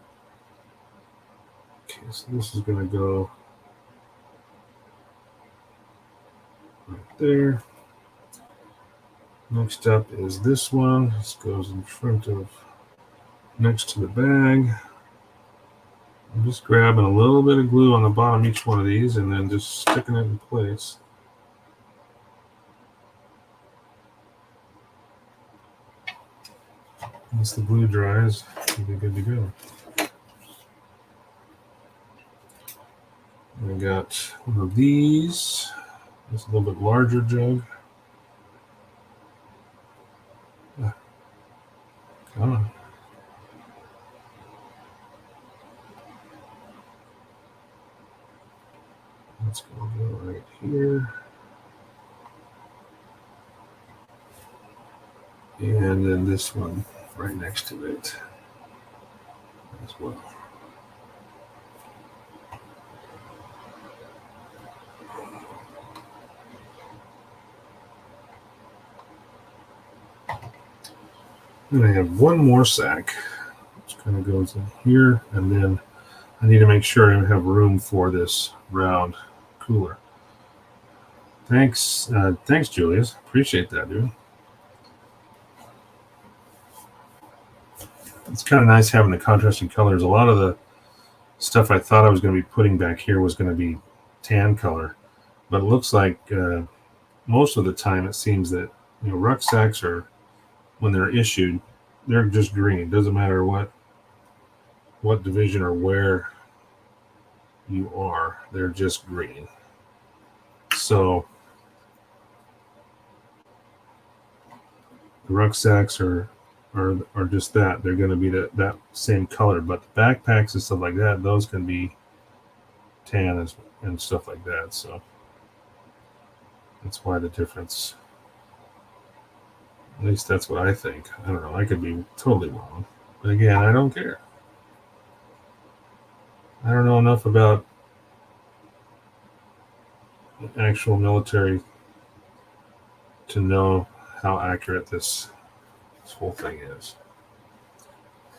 Okay, so this is going to go right there. Next up is this one. This goes in front of, next to the bag. I'm just grabbing a little bit of glue on the bottom of each one of these and then just sticking it in place. Once the glue dries, you'll be good to go. I got one of these. It's a little bit larger jug. Come on. That's going to go right here. And then this one right next to it as well. And I have one more sack, which kind of goes in here, and then I need to make sure I have room for this round cooler. Thanks, Julius. Appreciate that, dude. It's kind of nice having the contrasting colors. A lot of the stuff I thought I was going to be putting back here was going to be tan color, But it looks like most of the time it seems that rucksacks are, when they're issued, they're just green. It doesn't matter what division or where you are, they're just green. So the rucksacks are just that. They're going to be that same color. But the backpacks and stuff like that, those can be tan and stuff like that. So that's why the difference. At least that's what I think. I don't know. I could be totally wrong. But again, I don't care. I don't know enough about actual military to know how accurate this whole thing is.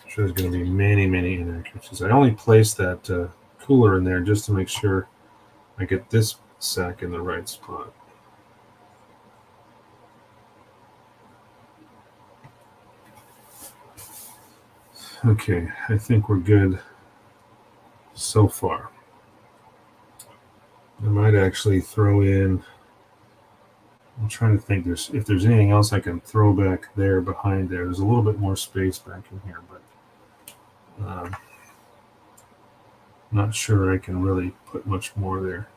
I'm sure there's going to be many, many inaccuracies. I only placed that cooler in there just to make sure I get this sack in the right spot. Okay, I think we're good so far. I might actually throw in, I'm trying to think if there's anything else I can throw back there behind there. There's a little bit more space back in here, but I'm not sure I can really put much more there.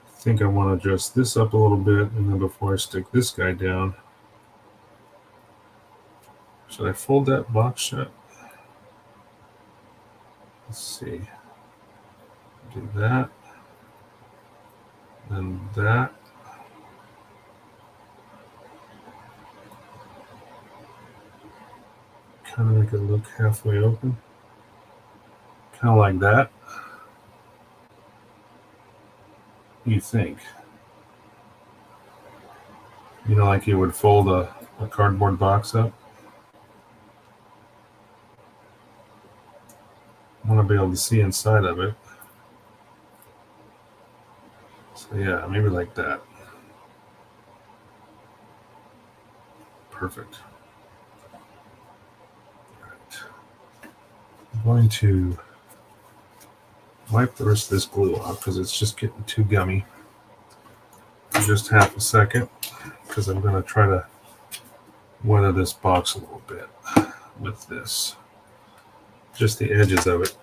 I think I want to adjust this up a little bit, and then before I stick this guy down, should I fold that box shut? Let's see. Do that. And that. Kind of make it look halfway open. Kind of like that. You think? Like you would fold a cardboard box up? I want to be able to see inside of it. So yeah, maybe like that. Perfect. All right. I'm going to wipe the rest of this glue off because it's just getting too gummy. Just half a second, because I'm going to try to weather this box a little bit with this. Just the edges of it.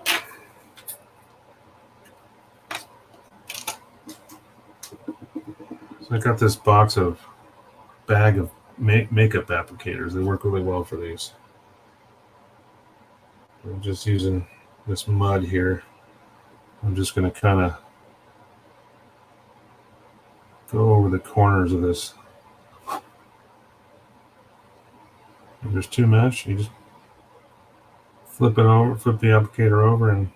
So I got this bag of makeup applicators. They work really well for these. I'm just using this mud here. I'm just going to kind of go over the corners of this. If there's too much, you just flip the applicator over and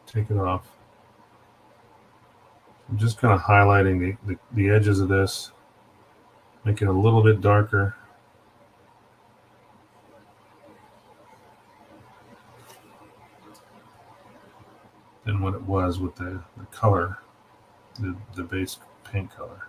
take it off. I'm just kind of highlighting the edges of this, make it a little bit darker. Than what it was with the color, the base paint color.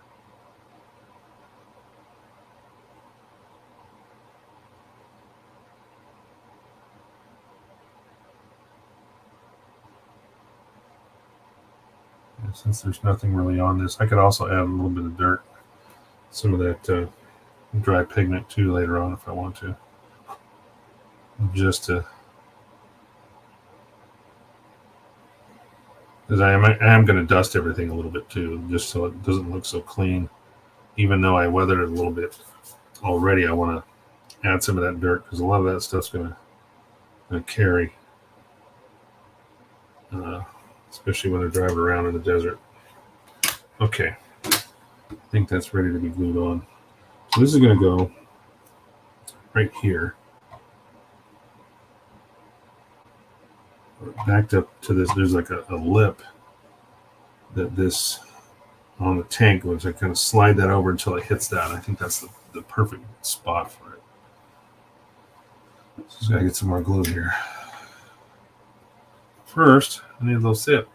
And since there's nothing really on this, I could also add a little bit of dirt, some of that dry pigment too later on if I want to. Just to, because I am going to dust everything a little bit too, just so it doesn't look so clean. Even though I weathered it a little bit already, I want to add some of that dirt because a lot of that stuff's going to carry, especially when they're driving around in the desert. Okay, I think that's ready to be glued on. So this is going to go right here. Backed up to this, there's like a lip that this on the tank, which I kind of slide that over until it hits that. I think that's the perfect spot for it. So just gotta get some more glue here. First, I need a little sip.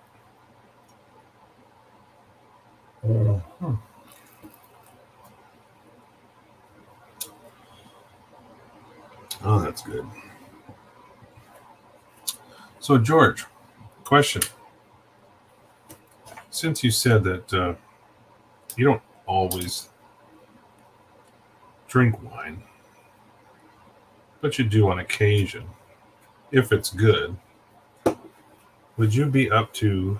Oh, that's good. So, George, question. Since you said that you don't always drink wine, but you do on occasion, if it's good, would you be up to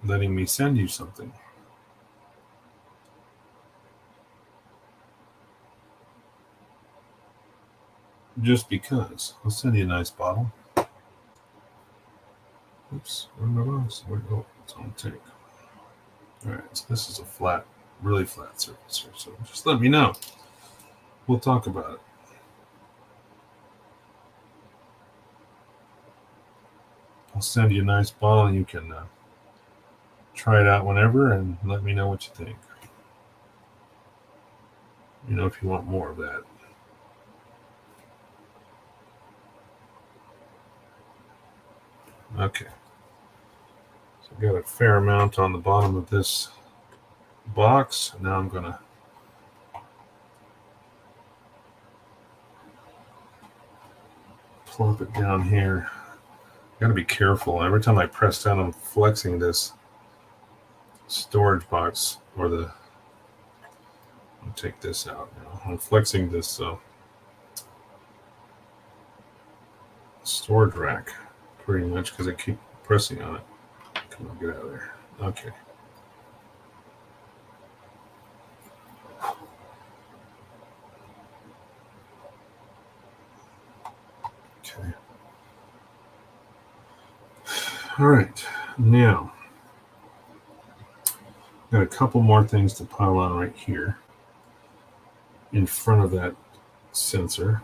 letting me send you something? Just because. I'll send you a nice bottle. Oops, where am I lost? Oh, it's on the tank. Alright, so this is a flat, really flat surface here, so just let me know. We'll talk about it. I'll send you a nice bottle and you can try it out whenever and let me know what you think. You know, if you want more of that. Okay. So I've got a fair amount on the bottom of this box. Now I'm going to plop it down here. Got to be careful. Every time I press down, I'm flexing this storage box, or the, I'll take this out now. I'm flexing this storage rack pretty much because I keep pressing on it. Come on, get out of there. Okay. Okay. All right. Now, got a couple more things to pile on right here in front of that sensor.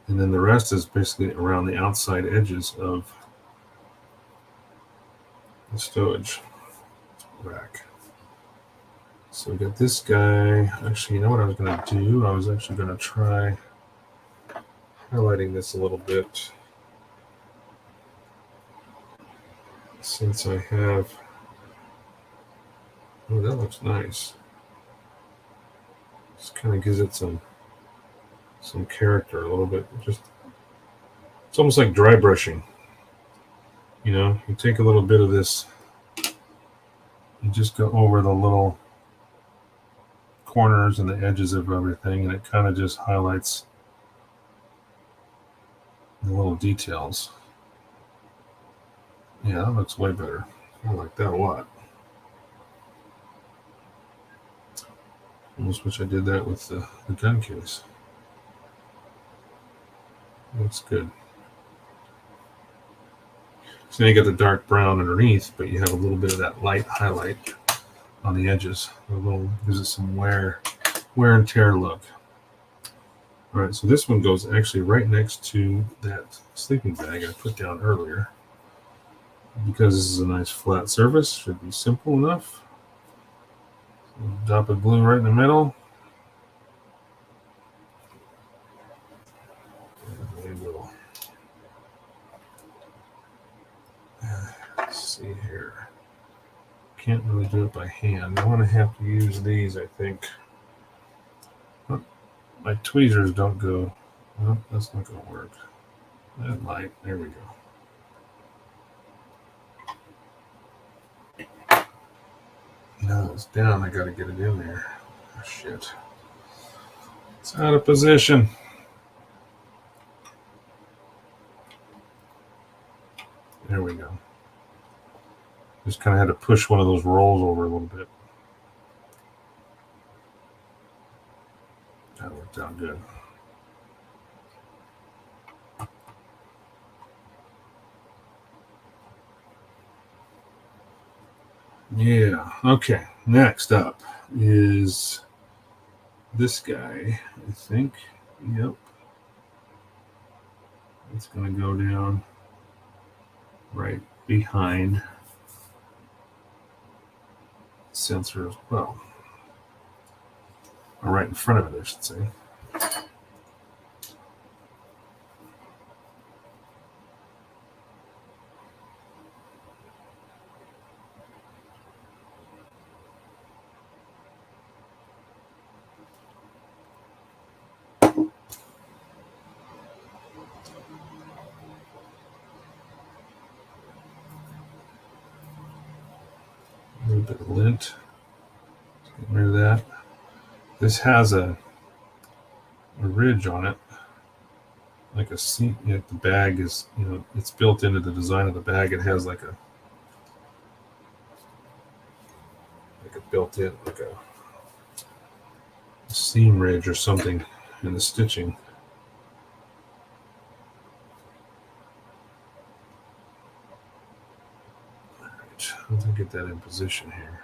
And then the rest is basically around the outside edges of the stowage rack. So we got this guy. Actually, you know what I was going to do? I was actually going to try highlighting this a little bit. Since I have... Oh, that looks nice. Just kind of gives it some character a little bit. Just, it's almost like dry brushing. You know, you take a little bit of this and just go over the little corners and the edges of everything, and it kind of just highlights the little details. Yeah, that looks way better. I like that a lot. Almost wish I did that with the gun case. Looks good. So now you got the dark brown underneath, but you have a little bit of that light highlight on the edges. A little, gives it some wear and tear look. All right, so this one goes actually right next to that sleeping bag I put down earlier. Because this is a nice flat surface, should be simple enough. Drop of blue right in the middle. And we will. Let's see here. Can't really do it by hand. I'm going to have to use these, I think. Oh, my tweezers don't go. Well, that's not going to work. That light. There we go. No, it's down. I got to get it in there. Oh, shit. It's out of position. There we go. Just kind of had to push one of those rolls over a little bit. That worked out good. Yeah, okay. Next up is this guy, I think. Yep. It's going to go down right behind sensor as well. Or right in front of it, I should say. bit of lint. Get rid of that. This has a ridge on it, like a seat. The bag is, it's built into the design of the bag. It has like a built-in, like a seam ridge or something in the stitching. All right, once I get that in position here,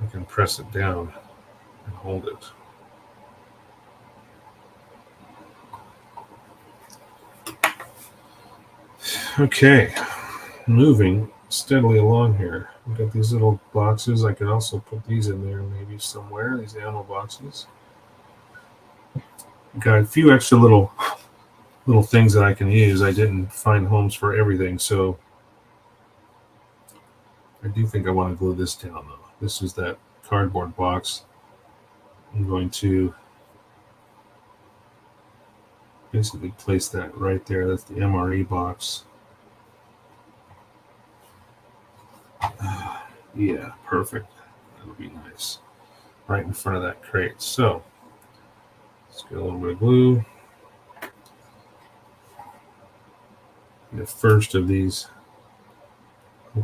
I can press it down and hold it. Okay, moving steadily along here. We've got these little boxes. I could also put these in there maybe somewhere, these ammo boxes. Got a few extra little things that I can use. I didn't find homes for everything, so I do think I want to glue this down though. This is that cardboard box. I'm going to basically place that right there. That's the MRE box. Yeah, perfect. That'll be nice. Right in front of that crate. So let's get a little bit of glue. The first of these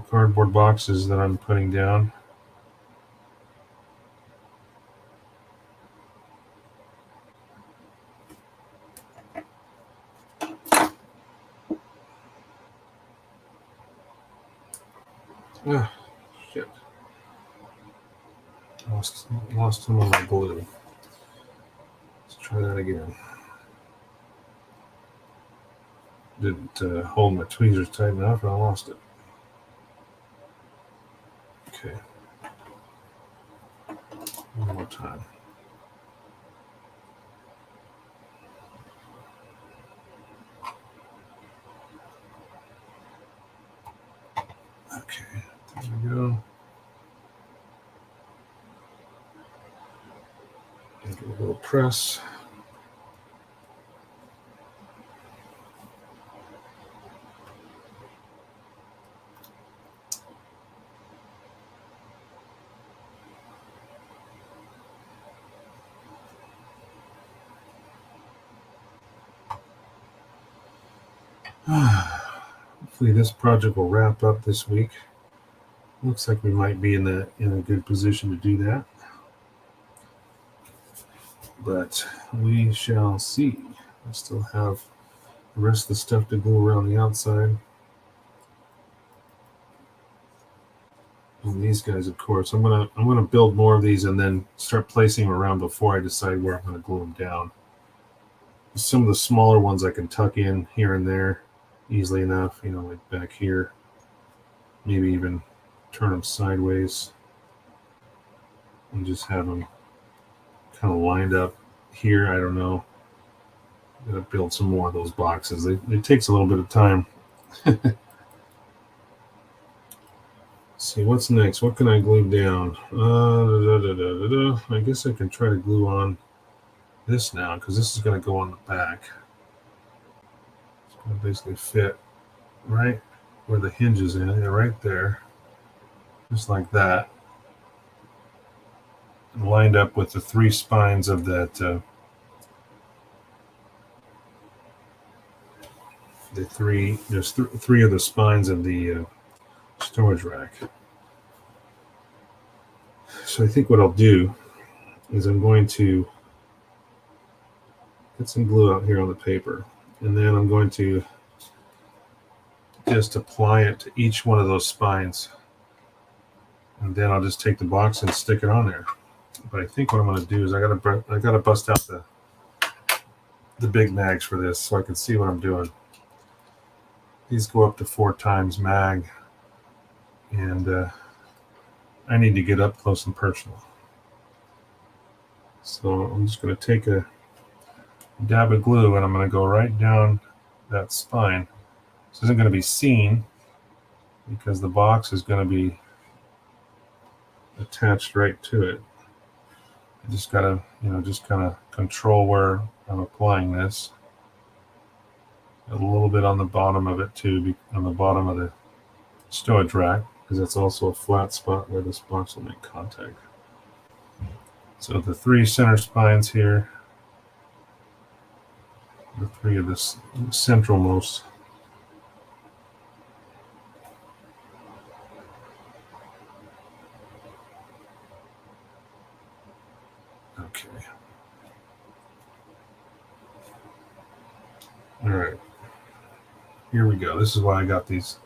cardboard boxes that I'm putting down. Ah, shit. Lost some of my glue. Let's try that again. Didn't hold my tweezers tight enough and I lost it. Okay. One more time. Okay, there we go. Give it a little press. Hopefully this project will wrap up this week. Looks like we might be in a good position to do that. But we shall see. I still have the rest of the stuff to glue around the outside. And these guys, of course, I'm gonna build more of these and then start placing them around before I decide where I'm gonna glue them down. Some of the smaller ones I can tuck in here and there easily enough, like back here. Maybe even turn them sideways and just have them kind of lined up here. I don't know. I'm gonna build some more of those boxes. It takes a little bit of time. See what's next. What can I glue down? I guess I can try to glue on this now because this is going to go on the back. It's going to basically fit right where the hinge is in, right there, just like that, and lined up with the three spines of that. There's three of the spines of the storage rack. So I think what I'll do is I'm going to get some glue out here on the paper, and then I'm going to just apply it to each one of those spines, and then I'll just take the box and stick it on there. But I think what I'm going to do is I gotta bust out the big mags for this so I can see what I'm doing. These go up to 4 times mag, and I need to get up close and personal. So I'm just going to take a dab of glue and I'm going to go right down that spine. This isn't going to be seen because the box is going to be attached right to it. I just got to, just kind of control where I'm applying this. A little bit on the bottom of it too, on the bottom of the stowage rack. because that's also a flat spot where this box will make contact. So the 3 center spines here, the 3 of this centralmost. Okay. All right. Here we go. This is why I got these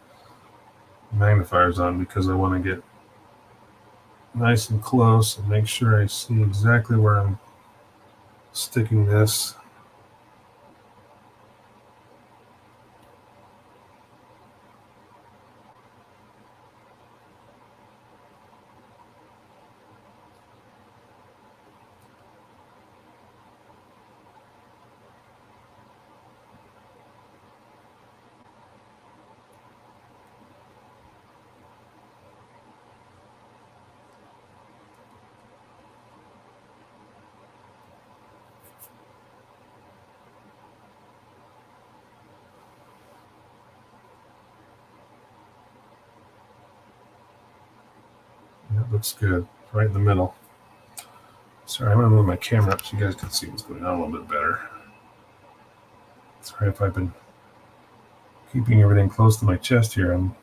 magnifiers on, because I want to get nice and close and make sure I see exactly where I'm sticking this. That looks good. Right in the middle. Sorry, I'm going to move my camera up so you guys can see what's going on a little bit better. Sorry if I've been keeping everything close to my chest here. I'm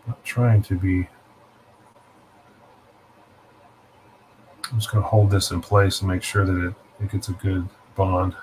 not trying to be. I'm just going to hold this in place and make sure that it gets a good bond.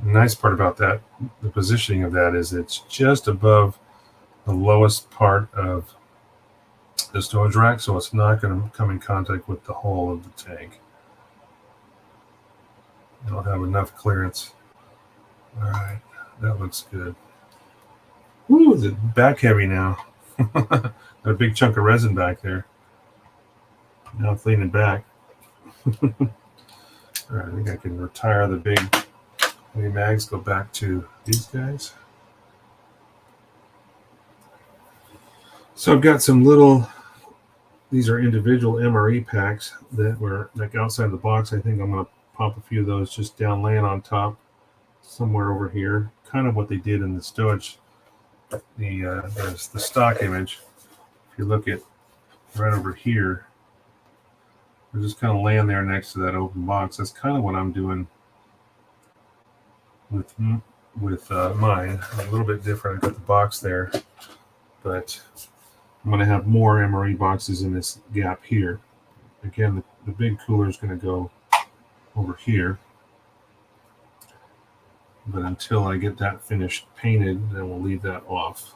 The nice part about that, the positioning of that, is it's just above the lowest part of the stowage rack, so it's not going to come in contact with the hull of the tank. It'll have enough clearance. All right, that looks good. Woo, is it back heavy now? Got a big chunk of resin back there. Now it's leaning back. All right, I think I can retire the big heavy mags, go back to these guys. So I've got some little, these are individual MRE packs that were like outside the box. I think I'm going to pop a few of those just down, laying on top somewhere over here. Kind of what they did in the stowage, the stock image. If you look at right over here, they're just kind of laying there next to that open box. That's kind of what I'm doing with mine. A little bit different. I've got the box there, but I'm going to have more MRE boxes in this gap here. Again, the big cooler is going to go over here. But until I get that finished painted, then we'll leave that off.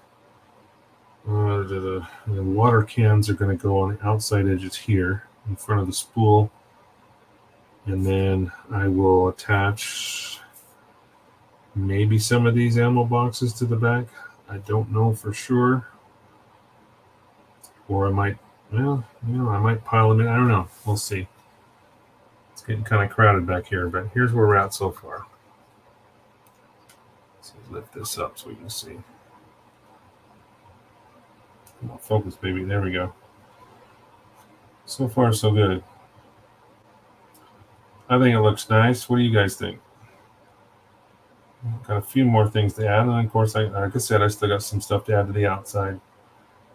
The water cans are going to go on the outside edges here in front of the spool. And then I will attach maybe some of these ammo boxes to the back. I don't know for sure. Or I might, well, I might pile them in. I don't know. We'll see. It's getting kind of crowded back here, but here's where we're at so far. Let's lift this up so we can see. Come on, focus, baby. There we go. So far, so good. I think it looks nice. What do you guys think? Got a few more things to add. And of course, like I said, I still got some stuff to add to the outside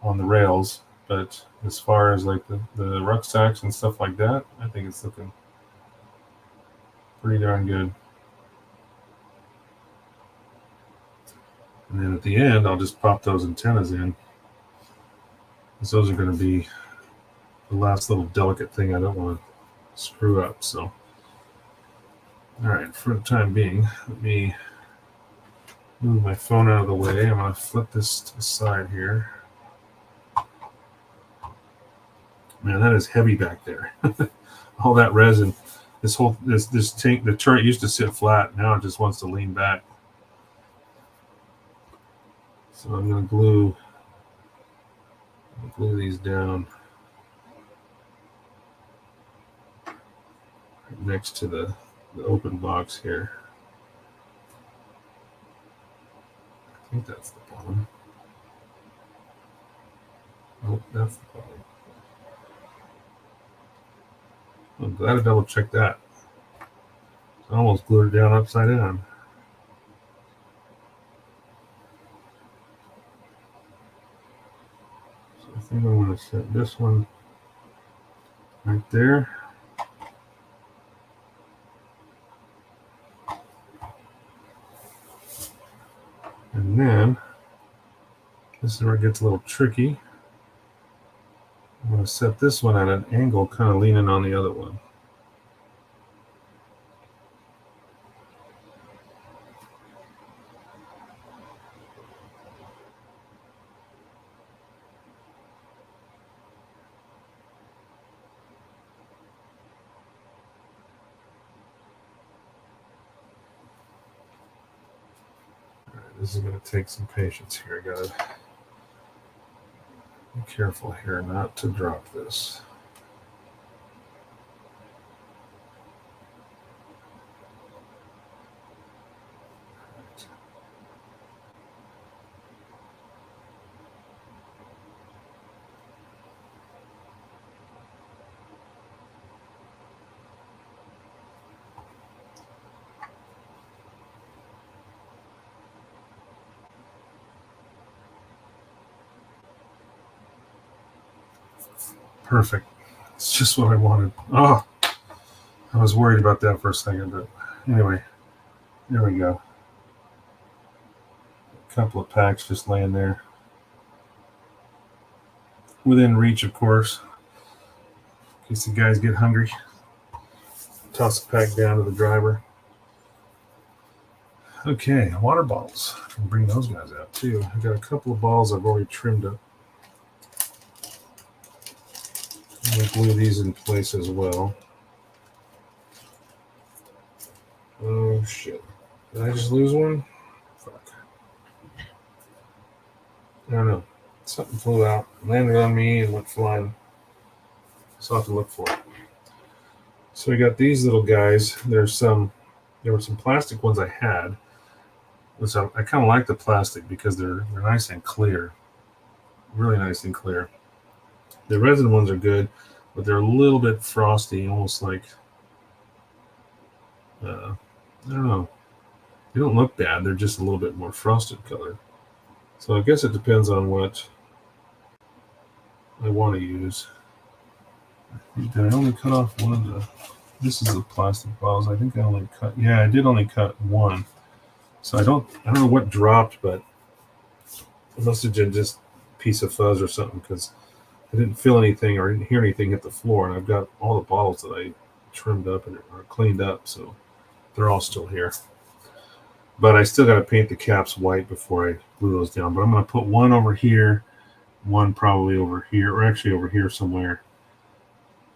on the rails. But as far as like the rucksacks and stuff like that, I think it's looking pretty darn good. And then at the end, I'll just pop those antennas in. Because those are going to be the last little delicate thing I don't want to screw up. So, all right, for the time being, let me move my phone out of the way. I'm going to flip this to the side here. Man, that is heavy back there. All that resin. This tank, the turret used to sit flat. Now it just wants to lean back. So I'm going to glue these down. next to the open box here. I think that's the bottom. Oh, that's the bottom. I'm glad I double checked that. I almost glued it down upside down. So I think I'm going to set this one right there. And then, this is where it gets a little tricky. I'm going to set this one at an angle, kind of leaning on the other one. All right, this is going to take some patience here. I got to be careful here not to drop this. Perfect. It's just what I wanted. Oh, I was worried about that for a second, but anyway, there we go. A couple of packs just laying there. Within reach, of course. In case the guys get hungry. Toss a pack down to the driver. Okay, water bottles. I can bring those guys out too. I got a couple of bottles I've already trimmed up. I'm going to glue these in place as well. Oh shit. Did I just lose one? Fuck. I don't know. Something flew out, landed on me, and went flying. So I'll have to look for it. So we got these little guys. There were some plastic ones I had. Which I kind of like the plastic because they're nice and clear. Really nice and clear. The resin ones are good, but they're a little bit frosty, almost like, I don't know. They don't look bad. They're just a little bit more frosted color. So I guess it depends on what I want to use. Did I only cut off one of the... This is the plastic bottles. I think I only cut... Yeah, I did only cut one. So I don't know what dropped, but it must have been just a piece of fuzz or something because I didn't feel anything or didn't hear anything hit the floor. And I've got all the bottles that I trimmed up and are cleaned up, so they're all still here. But I still got to paint the caps white before I glue those down. But I'm going to put one over here, one probably over here, or actually over here somewhere,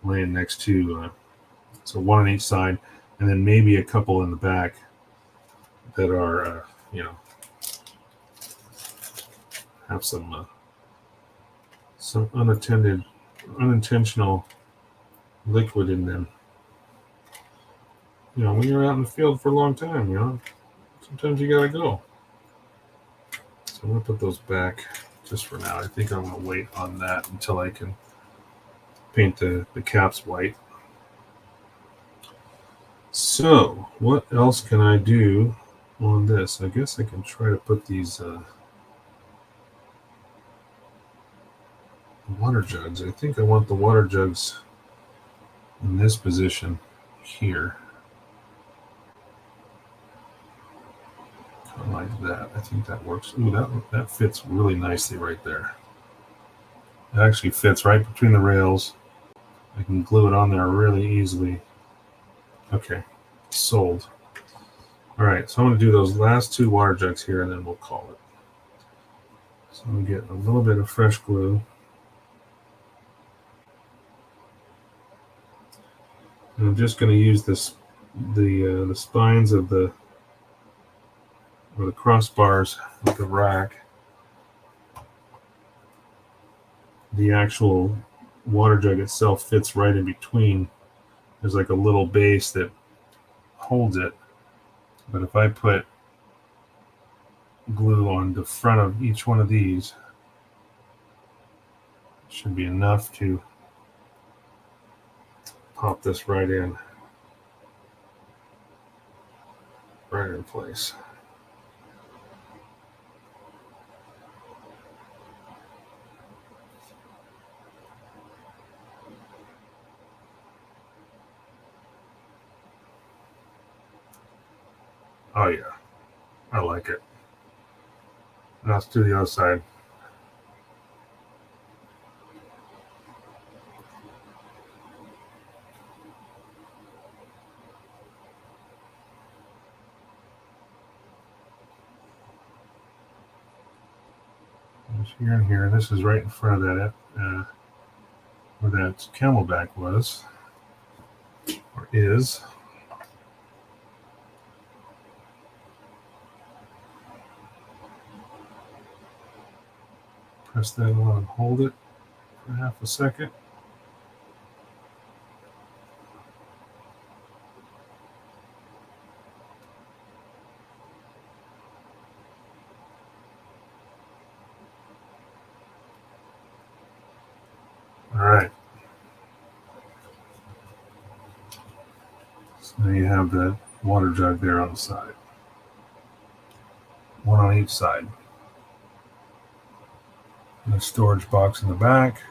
laying next to, so one on each side, and then maybe a couple in the back that are, have some unintentional liquid in them. When you're out in the field for a long time, sometimes you gotta go. So I'm gonna put those back just for now. I think I'm gonna wait on that until I can paint the caps white. So what else can I do on this? I guess I can try to put these water jugs. I think I want the water jugs in this position here. Kind of like that. I think that works. Ooh, that fits really nicely right there. It actually fits right between the rails. I can glue it on there really easily. Okay, sold. All right, so I'm going to do those last two water jugs here, and then we'll call it. So I'm going to get a little bit of fresh glue. And I'm just going to use the spines of the crossbars of the rack. The actual water jug itself fits right in between there's like a little base that holds it. But if I put glue on the front of each one of these, it should be enough to pop this right in place. Oh yeah, I like it. Now let's do the other side. Here and here. This is right in front of that, where that camelback was, or is. Press that on and hold it for half a second. All right. So now you have the water jug there on the side. One on each side. And a storage box in the back.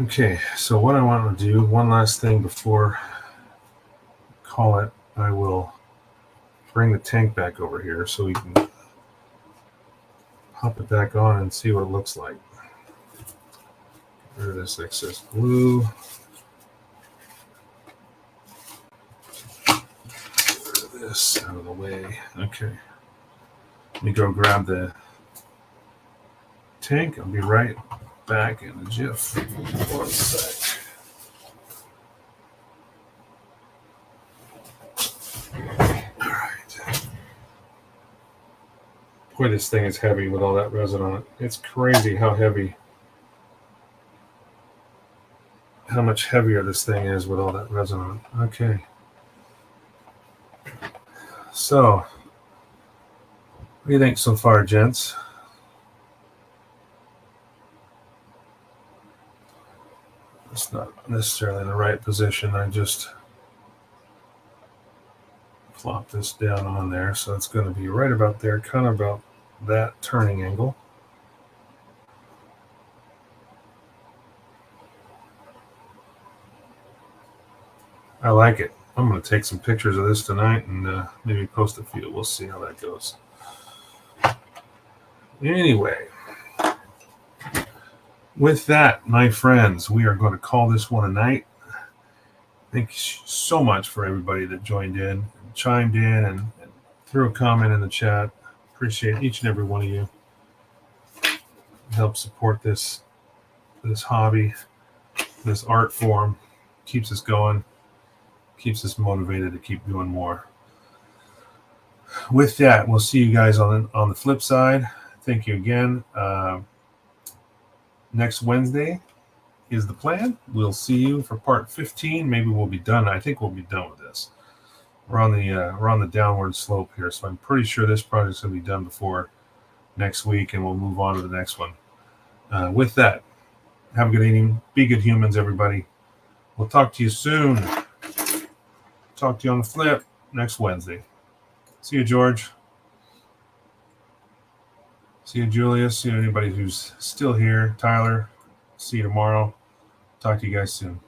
Okay, so what I want to do, one last thing before I call it, I will bring the tank back over here so we can pop it back on and see what it looks like. Get rid of this excess glue. Get rid of this out of the way. Okay. Let me go grab the tank. I'll be right back in a jiff. One sec. All right. Boy, this thing is heavy with all that resin on it. It's crazy how heavy, how much heavier this thing is with all that resin on it. Okay. So, what do you think so far, gents? It's not necessarily in the right position. I just flop this down on there, so it's going to be right about there, kind of about that turning angle. I like it. I'm going to take some pictures of this tonight and maybe post a few. We'll see how that goes. Anyway, with that, my friends, we are going to call this one a night. Thank you so much for everybody that joined in, and chimed in, and threw a comment in the chat. Appreciate each and every one of you. Help support this hobby, this art form. Keeps us going, keeps us motivated to keep doing more. With that, we'll see you guys on the flip side. Thank you again. Next Wednesday is the plan. We'll see you for part 15. Maybe we'll be done. I think we'll be done with this. We're on the downward slope here, so I'm pretty sure this project's going to be done before next week, and we'll move on to the next one. With that, have a good evening. Be good humans, everybody. We'll talk to you soon. Talk to you on the flip next Wednesday. See you, George. See you, Julius. See you, anybody who's still here. Tyler, see you tomorrow. Talk to you guys soon.